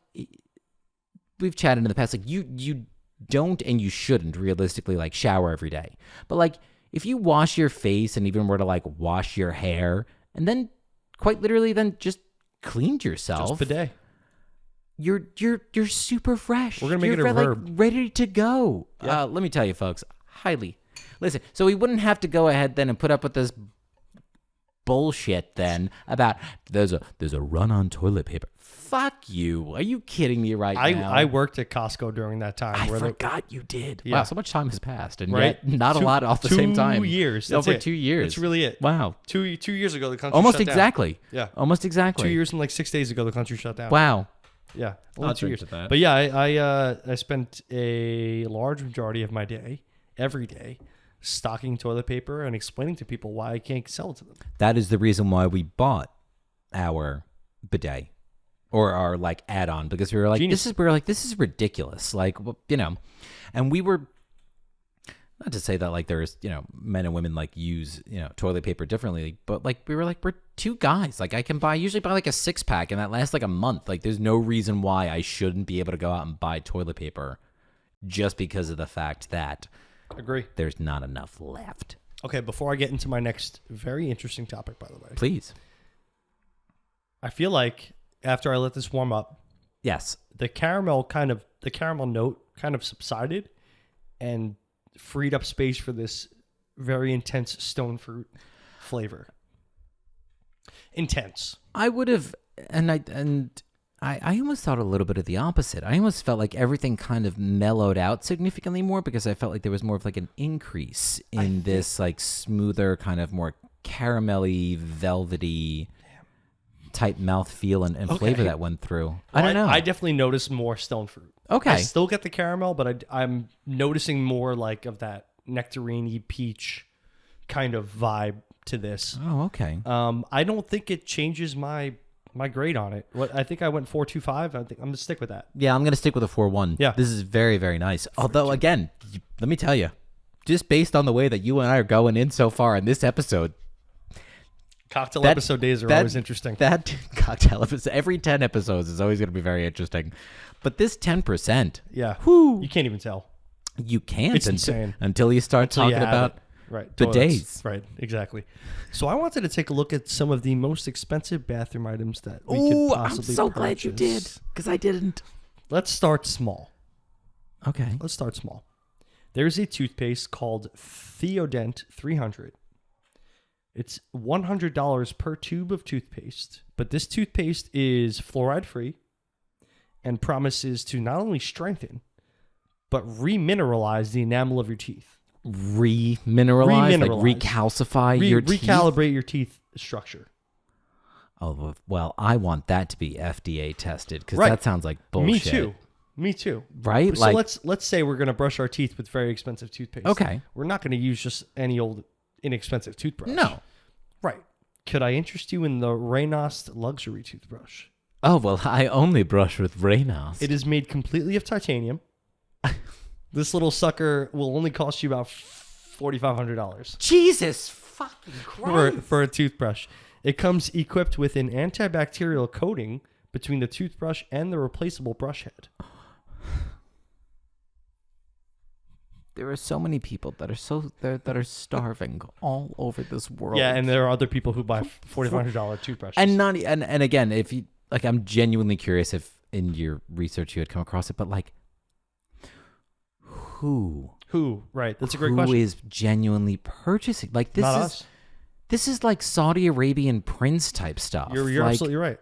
S2: we've chatted in the past, like you don't and you shouldn't realistically like shower every day. But like if you wash your face and even were to like wash your hair and then quite literally then just cleaned yourself.
S1: Just bidet.
S2: You're super fresh.
S1: We're gonna make it a verb.
S2: Like, ready to go.
S1: Yeah.
S2: Let me tell you, folks. Listen. So we wouldn't have to go ahead then and put up with this bullshit then about there's a run on toilet paper. Fuck you. Are you kidding me now?
S1: I worked at Costco during that time.
S2: I forgot you did.
S1: Yeah.
S2: Wow, so much time has passed, and
S1: right?
S2: yet not a lot off the same time.
S1: 2 years. That's
S2: Over
S1: it.
S2: 2 years.
S1: That's really it.
S2: Wow.
S1: 2 years ago, the country
S2: Almost
S1: shut
S2: exactly.
S1: down. Yeah.
S2: Almost exactly.
S1: 2 years and like 6 days ago, the country shut down.
S2: Wow.
S1: Yeah.
S2: I'll
S1: Only 2
S2: drink
S1: years.
S2: to that.
S1: But yeah, I spent a large majority of my day, every day, stocking toilet paper and explaining to people why I can't sell it to them.
S2: That is the reason why we bought our bidet or our like add-on, because we were like,
S1: Genius.
S2: this is ridiculous. Like, well, you know, and we were, not to say that like there's, you know, men and women like use, you know, toilet paper differently, but like we were like, we're two guys. Like I can usually buy like a 6-pack and that lasts like a month. Like there's no reason why I shouldn't be able to go out and buy toilet paper just because of the fact that
S1: Agree.
S2: there's not enough left.
S1: Okay, before I get into my next very interesting topic, by the way.
S2: Please.
S1: I feel like after I let this warm up,
S2: Yes.
S1: the caramel note kind of subsided and freed up space for this very intense stone fruit flavor. Intense.
S2: I would have, and I almost thought a little bit of the opposite. I almost felt like everything kind of mellowed out significantly more because I felt like there was more of like an increase in this like smoother, kind of more caramelly, velvety type mouthfeel and flavor that went through. I don't know.
S1: I definitely noticed more stone fruit.
S2: Okay.
S1: I still get the caramel, but I'm noticing more like of that nectarine-y peach kind of vibe to this.
S2: Oh, okay.
S1: I don't think it changes my grade on it. I think I went 4.25. I think I'm gonna stick with that.
S2: Yeah, I'm going to stick with a 4.1.
S1: Yeah.
S2: This is very, very nice. Although, again, let me tell you, just based on the way that you and I are going in so far in this episode,
S1: Cocktail episode days are always interesting.
S2: That cocktail episode, every 10 episodes is always going to be very interesting. But this 10%,
S1: yeah,
S2: whew,
S1: you can't even tell.
S2: You can't.
S1: It's insane.
S2: Until you start talking about the days.
S1: Right, exactly. So I wanted to take a look at some of the most expensive bathroom items that we
S2: could
S1: possibly
S2: I'm so
S1: purchase.
S2: Glad you did, because I didn't.
S1: Let's start small.
S2: Okay.
S1: Let's start small. There's a toothpaste called Theodent 300. It's $100 per tube of toothpaste, but this toothpaste is fluoride-free and promises to not only strengthen, but remineralize the enamel of your teeth.
S2: Remineralize? Like recalcify your teeth?
S1: Recalibrate your teeth structure.
S2: Oh, well, I want that to be FDA tested, because
S1: Right.
S2: that sounds like bullshit.
S1: Me too.
S2: Right?
S1: So let's say we're going to brush our teeth with very expensive toothpaste.
S2: Okay.
S1: We're not going to use just any old inexpensive toothbrush.
S2: No.
S1: Right. Could I interest you in the Reynost luxury toothbrush?
S2: Oh, well, I only brush with Reynos.
S1: It is made completely of titanium. This little sucker will only cost you about $4,500
S2: Jesus fucking Christ.
S1: for a toothbrush. It comes equipped with an antibacterial coating between the toothbrush and the replaceable brush head.
S2: There are so many people that are starving all over this world.
S1: Yeah, and there are other people who buy $4,500 toothbrushes.
S2: And again, if you like, I'm genuinely curious if in your research you had come across it, but like, who?
S1: Right? That's a great question.
S2: Who is genuinely purchasing? Like this
S1: Not
S2: is
S1: us.
S2: This is like Saudi Arabian prince type stuff.
S1: You're
S2: like,
S1: absolutely right.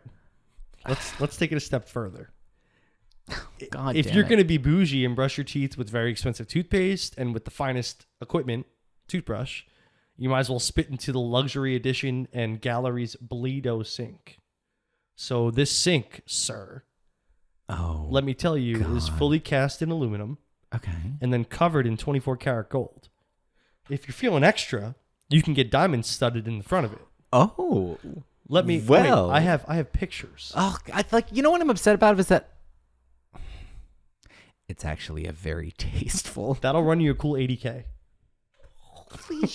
S1: Let's take it a step further.
S2: God,
S1: if you're going to be bougie and brush your teeth with very expensive toothpaste and with the finest equipment, toothbrush, you might as well spit into the luxury edition and gallery's Bidet sink. So this sink, sir, let me tell you, is fully cast in aluminum.
S2: Okay.
S1: And then covered in 24 karat gold. If you're feeling extra, you can get diamonds studded in the front of it.
S2: Oh.
S1: Wait, I have pictures.
S2: Oh, you know what I'm upset about is that it's actually a very tasteful.
S1: That'll run you a cool $80K.
S2: Holy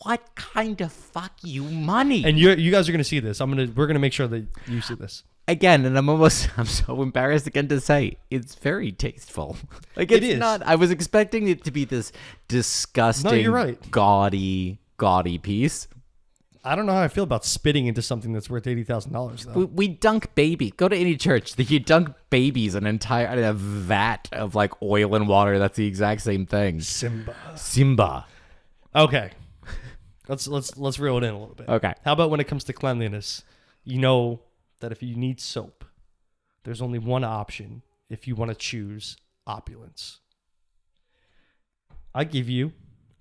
S2: what kind of fuck you money?
S1: And you guys are gonna see this. We're gonna make sure that you see this.
S2: Again, and I'm so embarrassed again to say it's very tasteful. Like it's
S1: is.
S2: not. I was expecting it to be this disgusting,
S1: No, you're right.
S2: gaudy piece.
S1: I don't know how I feel about spitting into something that's worth $80,000 though.
S2: We dunk baby. Go to any church. You dunk babies an entire vat of like oil and water. That's the exact same thing. Simba.
S1: Okay. Let's reel it in a little bit.
S2: Okay.
S1: How about when it comes to cleanliness? You know that if you need soap, there's only one option if you want to choose opulence. I give you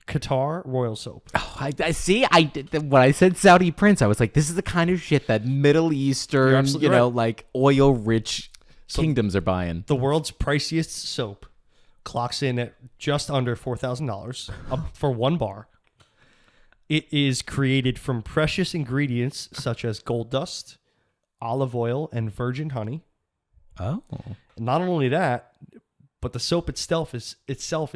S1: Qatar Royal Soap.
S2: Oh, I see. I did when I said Saudi Prince, I was like, this is the kind of shit that Middle Eastern, like oil-rich kingdoms are buying.
S1: The world's priciest soap clocks in at just under $4,000 for one bar. It is created from precious ingredients such as gold dust, olive oil, and virgin honey.
S2: Oh.
S1: Not only that, but the soap itself is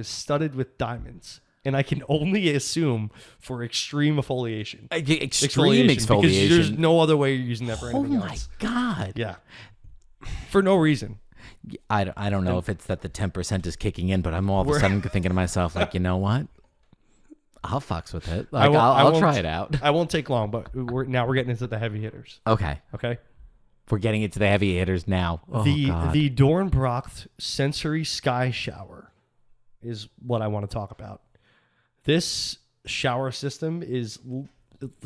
S1: studded with diamonds. And I can only assume for extreme exfoliation.
S2: Extreme exfoliation.
S1: Because there's no other way you're using that for anything else.
S2: Oh my God.
S1: Yeah. For no reason.
S2: I don't know if it's that the 10% is kicking in, but I'm all of a sudden thinking to myself, like, you know what? I'll fucks with it. Like, I'll try it out.
S1: I won't take long, but we're getting into the heavy hitters.
S2: Okay. We're getting into the heavy hitters now. Oh, God.
S1: The Dornbracht Sensory Sky Shower is what I want to talk about. This shower system is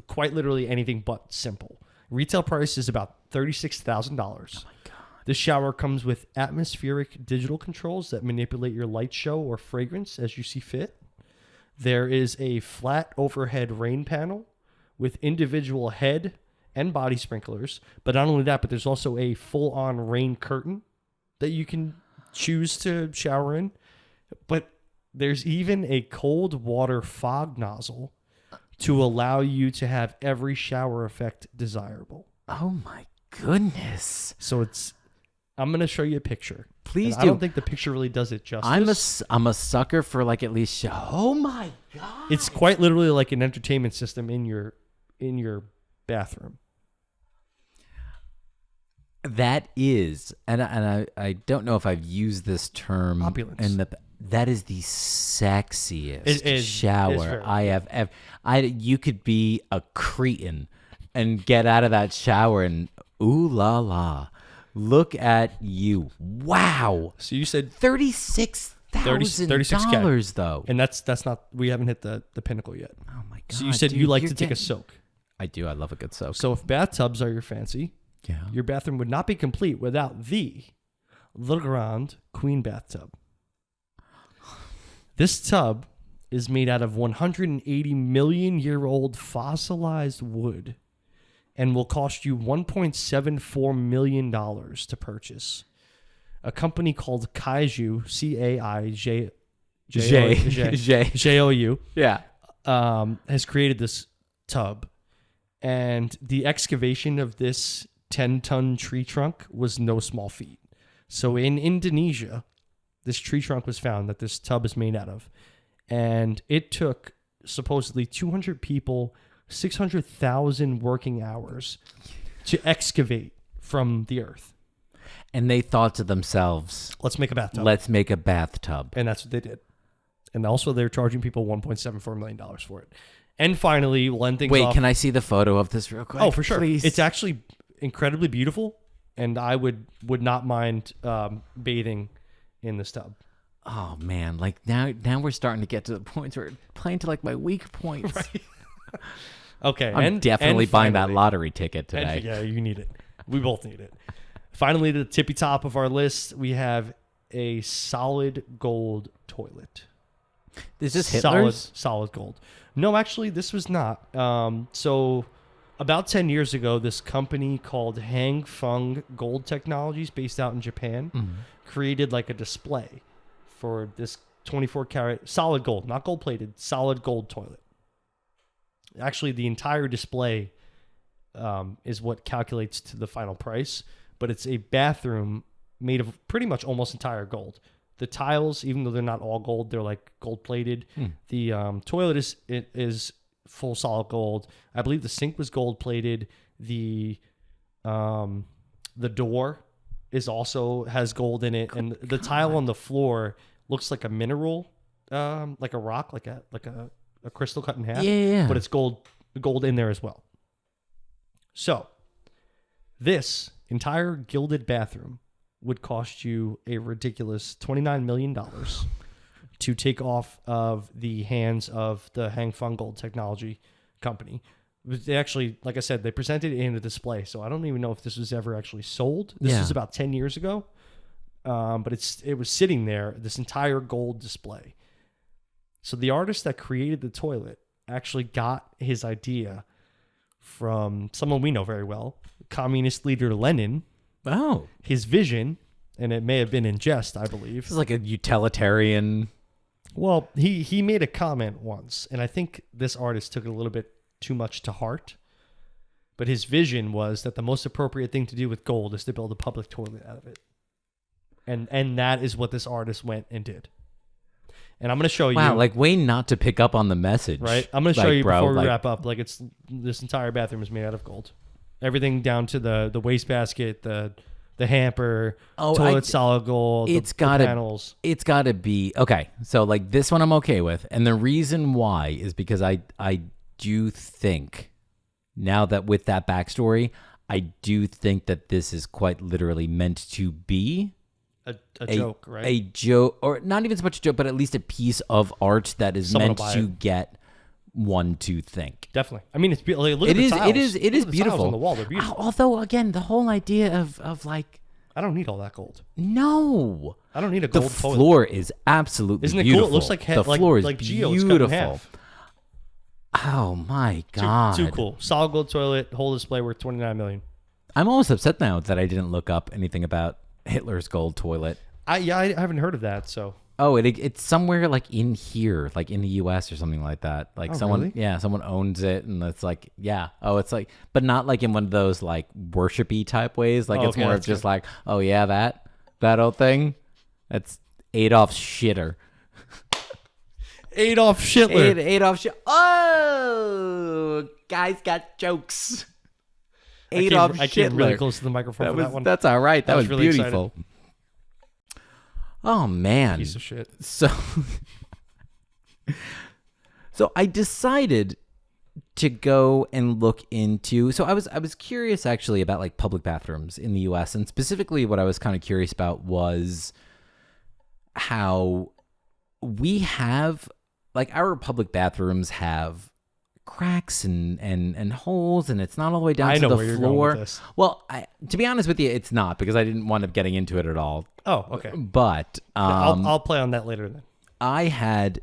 S1: quite literally anything but simple. Retail price is about $36,000. Oh my God. This shower comes with atmospheric digital controls that manipulate your light show or fragrance as you see fit. There is a flat overhead rain panel with individual head and body sprinklers. But not only that, but there's also a full-on rain curtain that you can choose to shower in. But there's even a cold water fog nozzle to allow you to have every shower effect desirable.
S2: Oh my goodness.
S1: So I'm going to show you a picture.
S2: Please
S1: and
S2: do.
S1: I don't think the picture really does it justice.
S2: I'm a sucker for like at least oh my God.
S1: It's quite literally like an entertainment system in your bathroom.
S2: That is, and I don't know if I've used this term.
S1: Opulence.
S2: That is the sexiest
S1: It
S2: shower I have ever. You could be a cretin and get out of that shower and ooh la la, look at you! Wow.
S1: So you said
S2: $36,000 though,
S1: and that's not. We haven't hit the pinnacle yet.
S2: oh my God.
S1: So you said
S2: dude,
S1: you like to take a soak.
S2: I do. I love a good soak.
S1: So if bathtubs are your fancy,
S2: Yeah.
S1: your bathroom would not be complete without the Le Grand Queen bathtub. This tub is made out of 180 million year old fossilized wood and will cost you $1.74 million to purchase. A company called Kaiju, Kaiju,
S2: Yeah.
S1: has created this tub. And the excavation of this 10-ton tree trunk was no small feat. So in Indonesia, this tree trunk was found that this tub is made out of. And it took supposedly 200 people, 600,000 working hours to excavate from the earth.
S2: And they thought to themselves,
S1: Let's make a bathtub.
S2: let's make a bathtub.
S1: And that's what they did. And also they're charging people $1.74 million for it. And finally, we'll end things
S2: Wait,
S1: off.
S2: can I see the photo of this real quick?
S1: Oh, for sure.
S2: Please.
S1: It's actually incredibly beautiful. And I would not mind bathing in this tub.
S2: Oh man, like now we're starting to get to the point where playing to like my weak points.
S1: Right. Okay.
S2: I'm definitely buying that
S1: finally-
S2: lottery ticket today.
S1: Yeah, you need it. We both need it. Finally, the tippy top of our list, we have a solid gold toilet.
S2: Is this Hitler's?
S1: Solid gold. No, actually, this was not. So about 10 years ago, this company called Hang Fung Gold Technologies, based out in Japan, created like a display for this 24 karat solid gold, not gold plated, solid gold toilet. Actually, the entire display is what calculates to the final price, but it's a bathroom made of pretty much almost entire gold. The tiles, even though they're not all gold, they're like gold plated. The toilet is full solid gold. I believe the sink was gold plated. The door is also has gold in it, and the tile on the floor looks like a mineral, like a rock, like a crystal cut in half.
S2: Yeah.
S1: But it's gold in there as well. So this entire gilded bathroom would cost you a ridiculous $29 million to take off of the hands of the Hang Fung Gold Technology company. They actually, like I said, they presented it in a display, so I don't even know if this was ever actually sold. This was about 10 years ago, but it was sitting there, this entire gold display. So the artist that created the toilet actually got his idea from someone we know very well, communist leader Lenin.
S2: Oh.
S1: His vision, and it may have been in jest, I believe.
S2: This is like a utilitarian.
S1: Well, he made a comment once, and I think this artist took it a little bit too much to heart. But his vision was that the most appropriate thing to do with gold is to build a public toilet out of it. And that is what this artist went and did. And I'm going to show you.
S2: Wow, like way not to pick up on the message.
S1: Right? I'm going to show you before we wrap up. Like this entire bathroom is made out of gold. Everything down to the wastebasket, the hamper, toilet solid gold, the panels.
S2: It's got to be. Okay, so like this one I'm okay with. And the reason why is because I do think, now that with that backstory, I do think that this is quite literally meant to be
S1: a joke, right?
S2: A joke, or not even so much a joke, but at least a piece of art that is meant to get one to think.
S1: Definitely. I mean, it's like, look at the tiles.
S2: It is beautiful.
S1: Tiles on the wall, they're beautiful.
S2: Although, again, the whole idea of like,
S1: I don't need all that gold.
S2: No,
S1: I don't need a gold
S2: The
S1: toilet.
S2: floor is absolutely
S1: Isn't it
S2: beautiful.
S1: cool? It looks like
S2: the floor is
S1: Geo, it's cut in
S2: beautiful.
S1: half.
S2: Oh my God.
S1: Too cool. Solid gold toilet, whole display worth $29 million.
S2: I'm almost upset now that I didn't look up anything about Hitler's gold toilet.
S1: I haven't heard of that. So
S2: Oh, it's somewhere like in here, like in the U.S. or something like that. Like someone,
S1: really?
S2: someone owns it, and it's like, it's like, but not like in one of those like worshipy type ways. Like it's
S1: okay,
S2: more of
S1: that's
S2: just
S1: good.
S2: like, oh yeah, that old thing. That's Adolf Shitter.
S1: Adolf Hitler.
S2: Adolf Shitter. Oh, guys got jokes. Adolf
S1: I came really
S2: Hitler.
S1: close to the microphone for that one.
S2: That's all right. That was
S1: really
S2: beautiful. Oh man,
S1: Piece of shit.
S2: So I decided to go and look into. So I was curious actually about like public bathrooms in the U.S. and specifically what I was kind of curious about was how we have like our public bathrooms have cracks and holes, and it's not all the way down
S1: I
S2: to
S1: know
S2: the
S1: where you're
S2: floor.
S1: going with this.
S2: Well, to be honest with you, it's not because I didn't wind up getting into it at all.
S1: Oh, okay.
S2: But
S1: I'll play on that later then.
S2: I had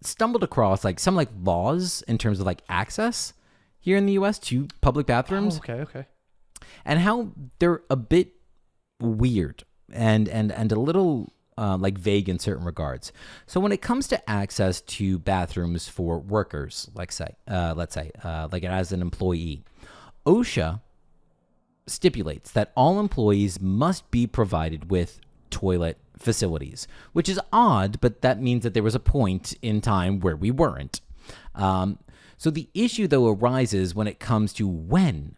S2: stumbled across like some like laws in terms of like access here in the U.S. to public bathrooms.
S1: Oh, okay.
S2: And how they're a bit weird and a little like vague in certain regards. So when it comes to access to bathrooms for workers, let's say like as an employee, OSHA stipulates that all employees must be provided with toilet facilities, which is odd, but that means that there was a point in time where we weren't. So the issue, though, arises when it comes to when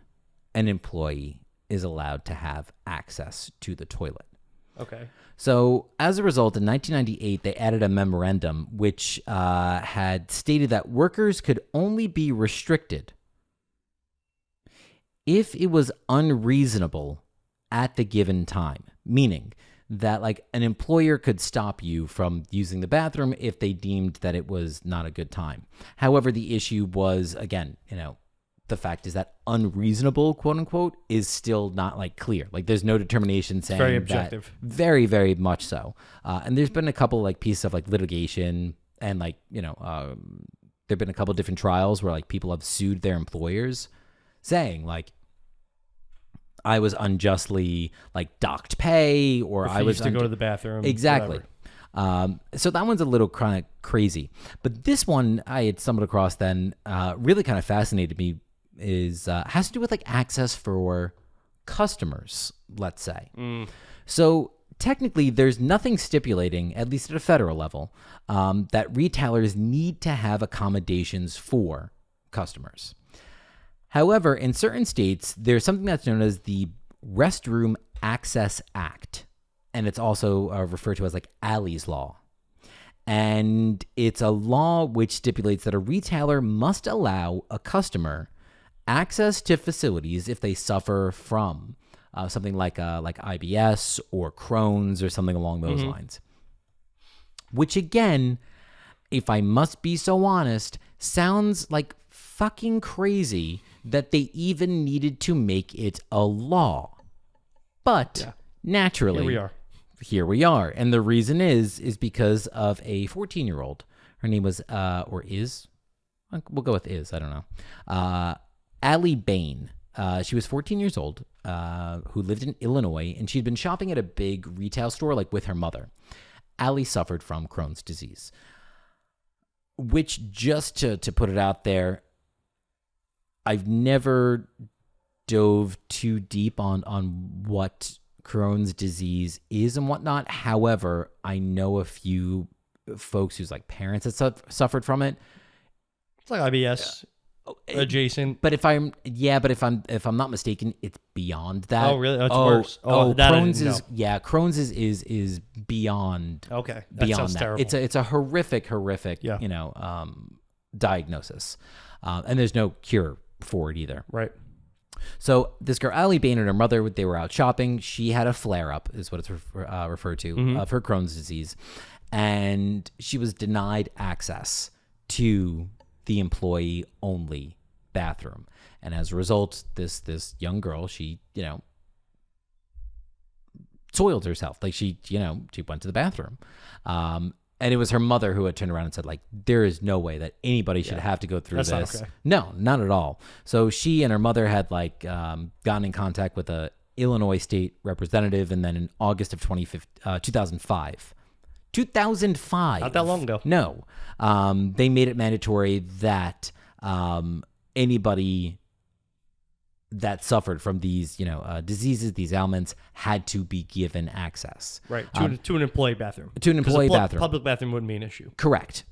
S2: an employee is allowed to have access to the toilet.
S1: Okay.
S2: So as a result, in 1998, they added a memorandum which had stated that workers could only be restricted if it was unreasonable at the given time, meaning that like an employer could stop you from using the bathroom if they deemed that it was not a good time. However, the issue was, again, the fact is that unreasonable, quote unquote, is still not like clear. Like there's no determination saying
S1: very objective.
S2: That. Very, very much so. And there's been a couple like pieces of like litigation and like, there've been a couple different trials where like people have sued their employers saying like, I was unjustly like docked pay or I was
S1: to go to the bathroom.
S2: Exactly. So that one's a little kind of crazy. But this one I had stumbled across then really kind of fascinated me is has to do with like access for customers, let's say. So technically there's nothing stipulating, at least at a federal level, that retailers need to have accommodations for customers. However, in certain states, there's something that's known as the Restroom Access Act, and it's also referred to as like Alley's Law. And it's a law which stipulates that a retailer must allow a customer access to facilities if they suffer from something like IBS or Crohn's or something along those lines. Which again, if I must be so honest, sounds like fucking crazy that they even needed to make it a law. But naturally, here we are. And the reason is because of a 14-year-old. Her name was, or is, we'll go with is, I don't know. Allie Bain. She was 14 years old, who lived in Illinois, and she'd been shopping at a big retail store, like with her mother. Allie suffered from Crohn's disease, which, just to put it out there, I've never dove too deep on what Crohn's disease is and whatnot. However, I know a few folks whose like parents had suffered from it.
S1: It's like IBS adjacent.
S2: But if I'm not mistaken, it's beyond that.
S1: Oh, really? It's worse.
S2: Crohn's is Crohn's is beyond.
S1: Okay,
S2: beyond that.
S1: terrible.
S2: It's a horrific, diagnosis, and there's no cure for it either.
S1: Right.
S2: So this girl, Allie Bain, and her mother, they were out shopping. She had a flare-up, is what it's referred to, of her Crohn's disease. And she was denied access to the employee-only bathroom. And as a result, this young girl, she, soiled herself. Like she went to the bathroom. And it was her mother who had turned around and said, like, there is no way that anybody should have to go through
S1: That's
S2: this.
S1: not okay.
S2: No, not at all. So she and her mother had, like, gotten in contact with a Illinois State Representative, and then in August of 2005. 2005.
S1: Not that long ago.
S2: No. They made it mandatory that anybody that suffered from these, diseases, these ailments, had to be given access.
S1: Right, to an employee bathroom.
S2: To an employee bathroom.
S1: Public bathroom wouldn't be an issue.
S2: Correct.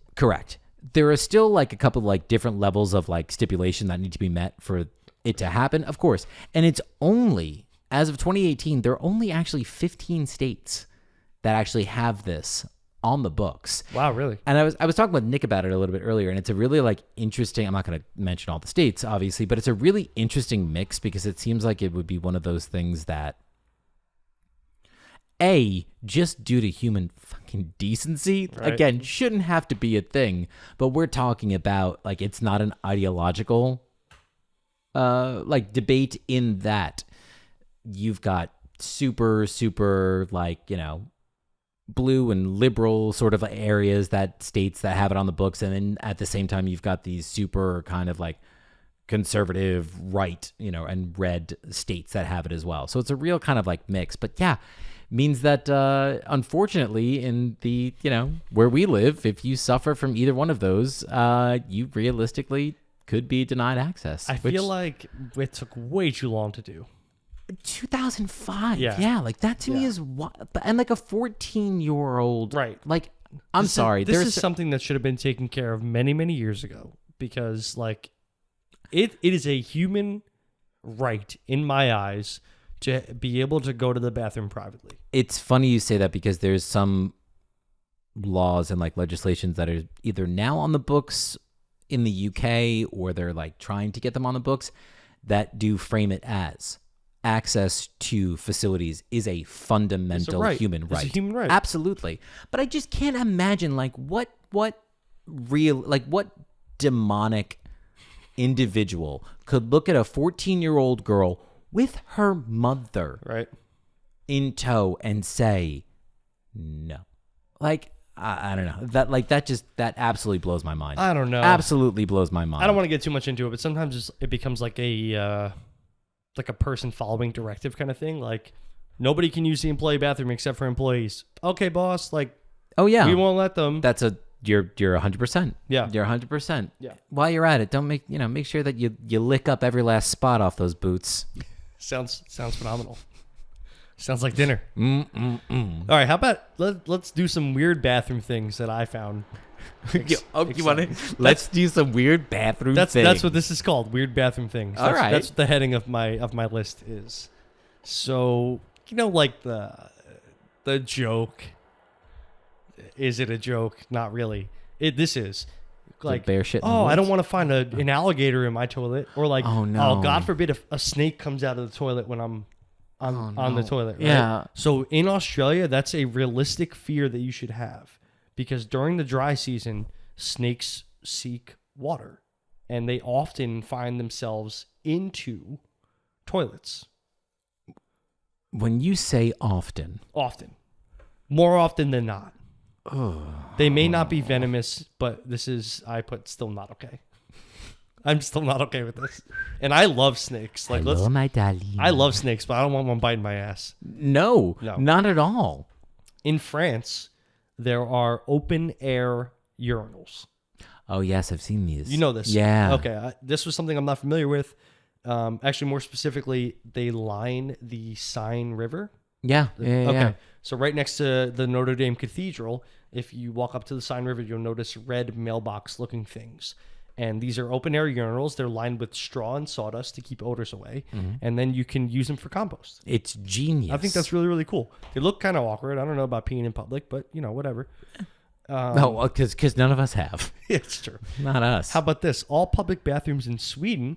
S2: There are still like a couple like different levels of like stipulation that need to be met for it to happen, of course. And it's only, as of 2018, there are only actually 15 states that actually have this on the books.
S1: Wow, really?
S2: And I was talking with Nick about it a little bit earlier, and it's a really like interesting, I'm not going to mention all the states, obviously, but it's a really interesting mix because it seems like it would be one of those things that, just due to human fucking decency,
S1: right,
S2: again, shouldn't have to be a thing, but we're talking about like it's not an ideological like debate in that you've got super like, blue and liberal sort of areas, states that have it on the books, and then at the same time you've got these super kind of like conservative right, and red states that have it as well. So it's a real kind of like mix, but yeah, means that unfortunately in the, where we live, if you suffer from either one of those, you realistically could be denied access.
S1: I feel like it took way too long to do.
S2: 2005. Yeah, like that to me is what, and like a 14-year-old.
S1: Right.
S2: Like, I'm sorry.
S1: This is something that should have been taken care of many, many years ago, because like it is a human right in my eyes to be able to go to the bathroom privately.
S2: It's funny you say that because there's some laws and like legislations that are either now on the books in the UK or they're like trying to get them on the books that do frame it as access to facilities is a fundamental human right.
S1: It's a human right.
S2: Absolutely. But I just can't imagine like what demonic individual could look at a 14-year-old girl with her mother in tow and say no. Like, I don't know. That absolutely blows my mind.
S1: I don't know.
S2: Absolutely blows my mind.
S1: I don't want to get too much into it, but sometimes it becomes like a person following directive kind of thing. Like, nobody can use the employee bathroom except for employees. Okay, boss. Like,
S2: oh yeah,
S1: we won't let them.
S2: You're 100%.
S1: Yeah,
S2: you're 100%.
S1: Yeah.
S2: While you're at it, don't make sure that you lick up every last spot off those boots.
S1: Sounds phenomenal. Sounds like dinner.
S2: All
S1: right, how about let's do some weird bathroom things that I found.
S2: You want to? Let's do some weird bathroom things.
S1: That's what this is called. Weird bathroom things.
S2: All right.
S1: That's what the heading of my list is. So, like the joke. Is it a joke? Not really. This is like
S2: bear shit.
S1: I don't want to find an alligator in my toilet, or like
S2: oh no,
S1: God forbid if a snake comes out of the toilet when I'm on the toilet. Right?
S2: Yeah.
S1: So in Australia, that's a realistic fear that you should have, because during the dry season, snakes seek water, and they often find themselves into toilets.
S2: When you say often,
S1: more often than not. They may not be venomous, but still not okay. I'm still not okay with this. And I love snakes. Like,
S2: hello, my darling.
S1: I love snakes, but I don't want one biting my ass.
S2: No, not at all.
S1: In France, there are open air urinals.
S2: Oh, yes, I've seen these.
S1: You know this?
S2: Yeah.
S1: Okay, this was something I'm not familiar with. Actually, more specifically, they line the Seine River.
S2: Yeah.
S1: Okay.
S2: Yeah.
S1: So right next to the Notre Dame Cathedral, if you walk up to the Seine River, you'll notice red mailbox-looking things. And these are open-air urinals. They're lined with straw and sawdust to keep odors away. Mm-hmm. And then you can use them for compost.
S2: It's genius.
S1: I think that's really, really cool. They look kind of awkward. I don't know about peeing in public, but, whatever.
S2: No, because none of us have.
S1: It's true.
S2: Not us.
S1: How about this? All public bathrooms in Sweden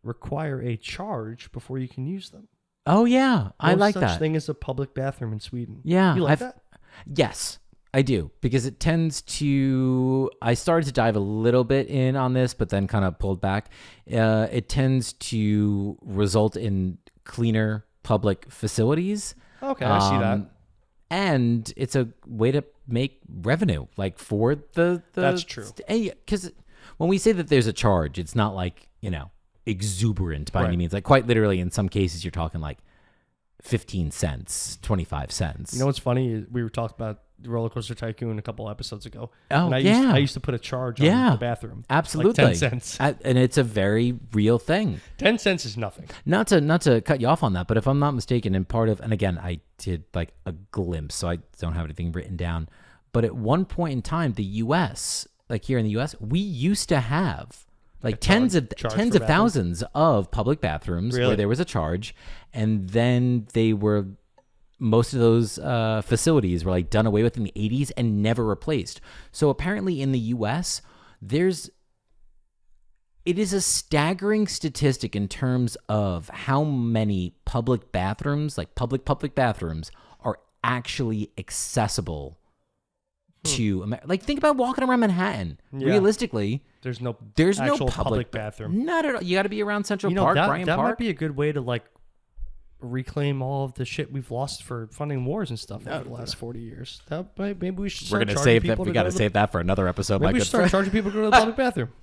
S1: require a charge before you can use them.
S2: Oh, yeah. I like that.
S1: No such thing as a public bathroom in Sweden.
S2: Yeah.
S1: You like that?
S2: Yes, I do. Because it tends to... I started to dive a little bit in on this, but then kind of pulled back. It tends to result in cleaner public facilities.
S1: Okay, I see that.
S2: And it's a way to make revenue, like for the
S1: That's true.
S2: Because when we say that there's a charge, it's not like, exuberant by any means. Like quite literally, in some cases, you're talking like 15 cents, 25 cents.
S1: You know what's funny? We were talking about Roller Coaster Tycoon a couple episodes ago.
S2: Oh,
S1: and I used to put a charge on the bathroom.
S2: Absolutely.
S1: Like 10 cents.
S2: And it's a very real thing.
S1: 10 cents is nothing.
S2: Not to cut you off on that, but if I'm not mistaken, and again, I did like a glimpse, so I don't have anything written down. But at one point in time, the U.S., like here in the U.S., we used to have like tens of thousands of public bathrooms where there was a charge, and then most of those facilities were like done away with in the 80s and never replaced. So apparently in the U.S., it is a staggering statistic in terms of how many public bathrooms, like public bathrooms, are actually accessible to, like, think about walking around Manhattan. Yeah. Realistically,
S1: there's no
S2: public
S1: bathroom.
S2: Not at all. You got to be around Central Park, Bryant Park.
S1: That might be a good way to like reclaim all of the shit we've lost for funding wars and stuff over the last 40 years. Maybe we should.
S2: We're gonna save that. We got to save that for another episode.
S1: Maybe we should start charging people to go to the public bathroom.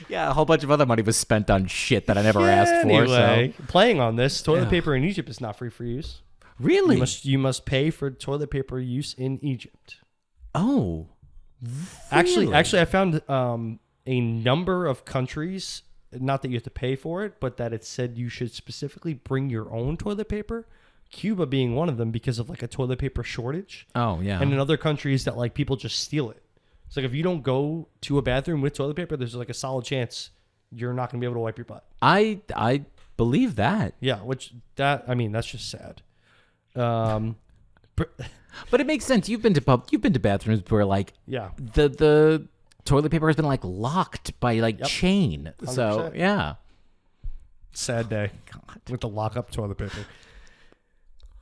S2: Yeah, a whole bunch of other money was spent on shit that I never asked for.
S1: Anyway, playing on this, toilet paper in Egypt is not free for use.
S2: Really?
S1: You must pay for toilet paper use in Egypt.
S2: Oh, really?
S1: Actually, I found a number of countries. Not that you have to pay for it, but that it said you should specifically bring your own toilet paper. Cuba being one of them because of like a toilet paper shortage.
S2: Oh yeah.
S1: And in other countries that like people just steal it. It's like if you don't go to a bathroom with toilet paper, there's like a solid chance you're not going to be able to wipe your butt.
S2: I believe that.
S1: Yeah, that's just sad.
S2: But it makes sense. You've been to bathrooms where like the toilet paper has been like locked by like chain. 100%. So yeah.
S1: Sad day. God. With the lock up toilet paper.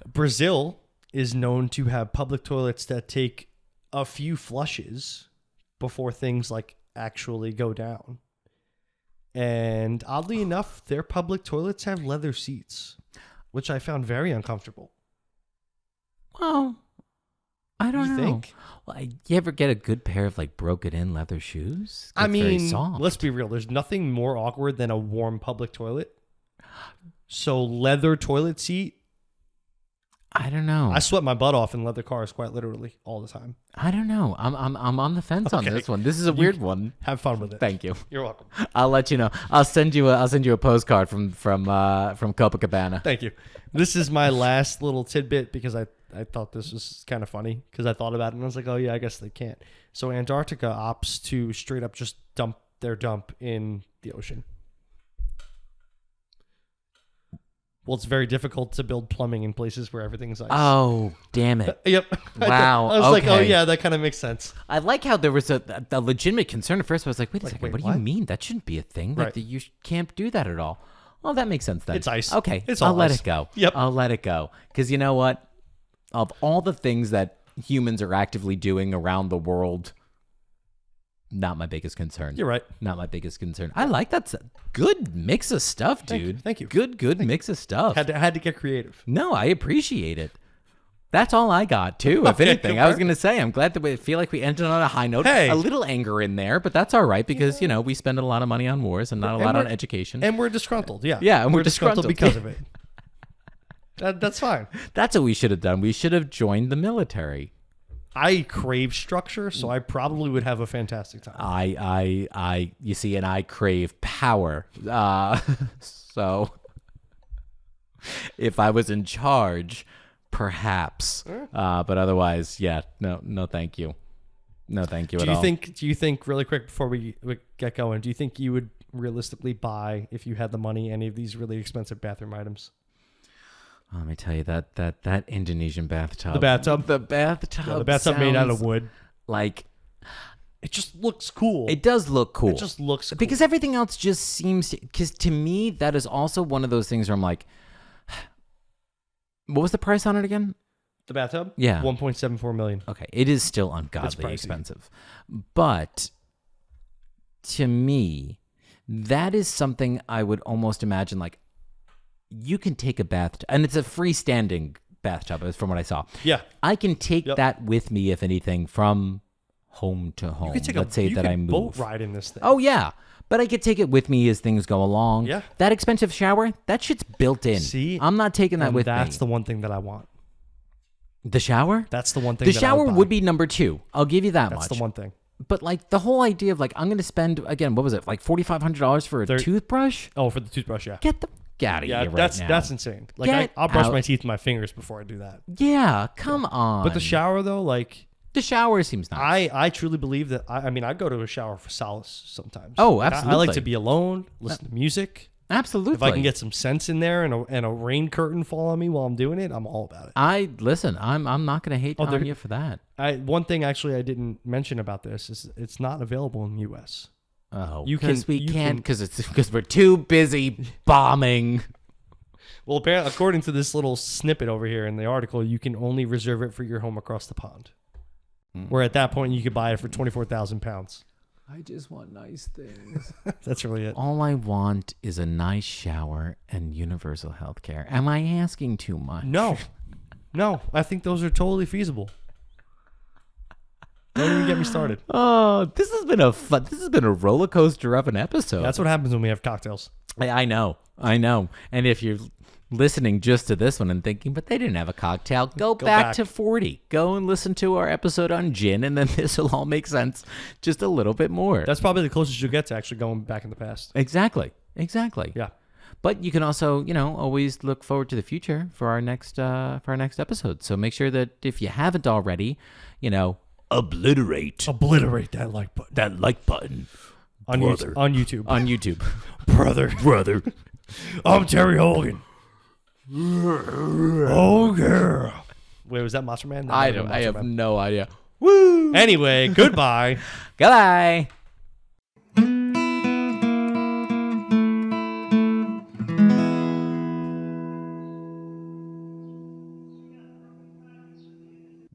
S1: Brazil is known to have public toilets that take a few flushes before things like actually go down. And oddly enough, their public toilets have leather seats, which I found very uncomfortable.
S2: Well, I don't know.
S1: Think?
S2: Well, you ever get a good pair of like broken in leather shoes?
S1: I mean,
S2: very soft.
S1: Let's be real. There's nothing more awkward than a warm public toilet. So leather toilet seat.
S2: I don't know.
S1: I sweat my butt off in leather cars quite literally all the time.
S2: I don't know. I'm on the fence on this one. This is a weird one.
S1: Have fun with it.
S2: Thank you.
S1: You're welcome.
S2: I'll let you know. I'll send you a postcard from Copacabana.
S1: Thank you. This is my last little tidbit because I thought this was kind of funny because I thought about it and I was like, oh yeah, I guess they can't. So Antarctica opts to straight up just dump their dump in the ocean. Well, it's very difficult to build plumbing in places where everything's ice.
S2: Oh, damn it.
S1: Yep.
S2: Wow.
S1: I was like, oh, yeah, that kind of makes sense.
S2: I like how there was a legitimate concern at first. I was like, wait a second. What do you mean? That shouldn't be a thing. Like, you can't do that at all. Well, that makes sense then.
S1: It's ice.
S2: Okay.
S1: I'll
S2: let it go.
S1: Yep.
S2: I'll let it go. Because you know what? Of all the things that humans are actively doing around the world, not my biggest concern.
S1: You're right.
S2: Not my biggest concern. I like that. Good mix of stuff, dude.
S1: Thank you.
S2: Good mix of stuff.
S1: Had to get creative.
S2: No, I appreciate it. That's all I got, too, if anything. I was going to say, I'm glad that we feel like we ended on a high note.
S1: Hey.
S2: A little anger in there, but that's all right because, we spend a lot of money on wars and not a lot on education.
S1: And we're disgruntled, yeah.
S2: Yeah, and we're disgruntled
S1: because of it. That's fine.
S2: That's what we should have done. We should have joined the military.
S1: I crave structure, so I probably would have a fantastic time.
S2: You see, and I crave power. So if I was in charge, perhaps. But otherwise, no, thank you. No, thank you at all.
S1: Do you think really quick before we get going, do you think you would realistically buy, if you had the money, any of these really expensive bathroom items?
S2: Let me tell you that Indonesian bathtub.
S1: The bathtub?
S2: The bathtub.
S1: Yeah, the bathtub made out of wood.
S2: Like,
S1: it just looks cool.
S2: It does look cool.
S1: It just looks cool.
S2: Because everything else just seems because to me, that is also one of those things where I'm like, what was the price on it again?
S1: The bathtub?
S2: Yeah.
S1: $1.74 million.
S2: Okay. It is still ungodly expensive. But to me, that is something I would almost imagine like, you can take a bathtub, and it's a freestanding bathtub, from what I saw.
S1: Yeah.
S2: I can take that with me, if anything, from home to home.
S1: You could take
S2: Let's say that I move.
S1: boat ride in this thing.
S2: Oh, yeah. But I could take it with me as things go along.
S1: Yeah.
S2: That expensive shower, that shit's built in.
S1: See?
S2: I'm not taking that with me.
S1: That's the one thing that I want.
S2: The shower?
S1: That's the one thing
S2: The
S1: that
S2: shower
S1: I would
S2: would be number 2. I'll give you that
S1: That's
S2: much.
S1: the one thing.
S2: But like the whole idea of like, I'm going to spend, again, what was it? Like $4,500 for a toothbrush?
S1: Oh, for the toothbrush, yeah.
S2: Get the out of here right now.
S1: That's insane. Like I'll brush my teeth with my fingers before I do that.
S2: Yeah, come on.
S1: But the shower though, like
S2: the shower seems nice.
S1: I truly believe that. I mean, I go to a shower for solace sometimes.
S2: Oh,
S1: Like,
S2: absolutely.
S1: I like to be alone, listen to music.
S2: Absolutely.
S1: If I can get some sense in there and a rain curtain fall on me while I'm doing it, I'm all about it.
S2: I'm not going to hate on you for that.
S1: One thing actually I didn't mention about this is it's not available in the U.S.
S2: Oh,
S1: because
S2: we can't because we're too busy bombing.
S1: Well, apparently, according to this little snippet over here in the article, you can only reserve it for your home across the pond. Where at that point you could buy it for 24,000 pounds.
S2: I just want nice things.
S1: That's really it.
S2: All I want is a nice shower and universal health care. Am I asking too much?
S1: No, I think those are totally feasible. Don't even get me started.
S2: Oh, this has been a roller coaster of an episode.
S1: That's what happens when we have cocktails.
S2: I know. And if you're listening just to this one and thinking, but they didn't have a cocktail, go back to 40. Go and listen to our episode on gin, and then this will all make sense just a little bit more.
S1: That's probably the closest you'll get to actually going back in the past.
S2: Exactly.
S1: Yeah.
S2: But you can also, always look forward to the future for our next episode. So make sure that if you haven't already, obliterate
S1: that like button.
S2: That like button.
S1: On YouTube.
S2: On YouTube.
S1: Brother. I'm Terry Hogan. Oh, girl. Wait, was that Macho Man?
S2: I have no idea. Woo!
S1: Anyway, goodbye.
S2: Goodbye.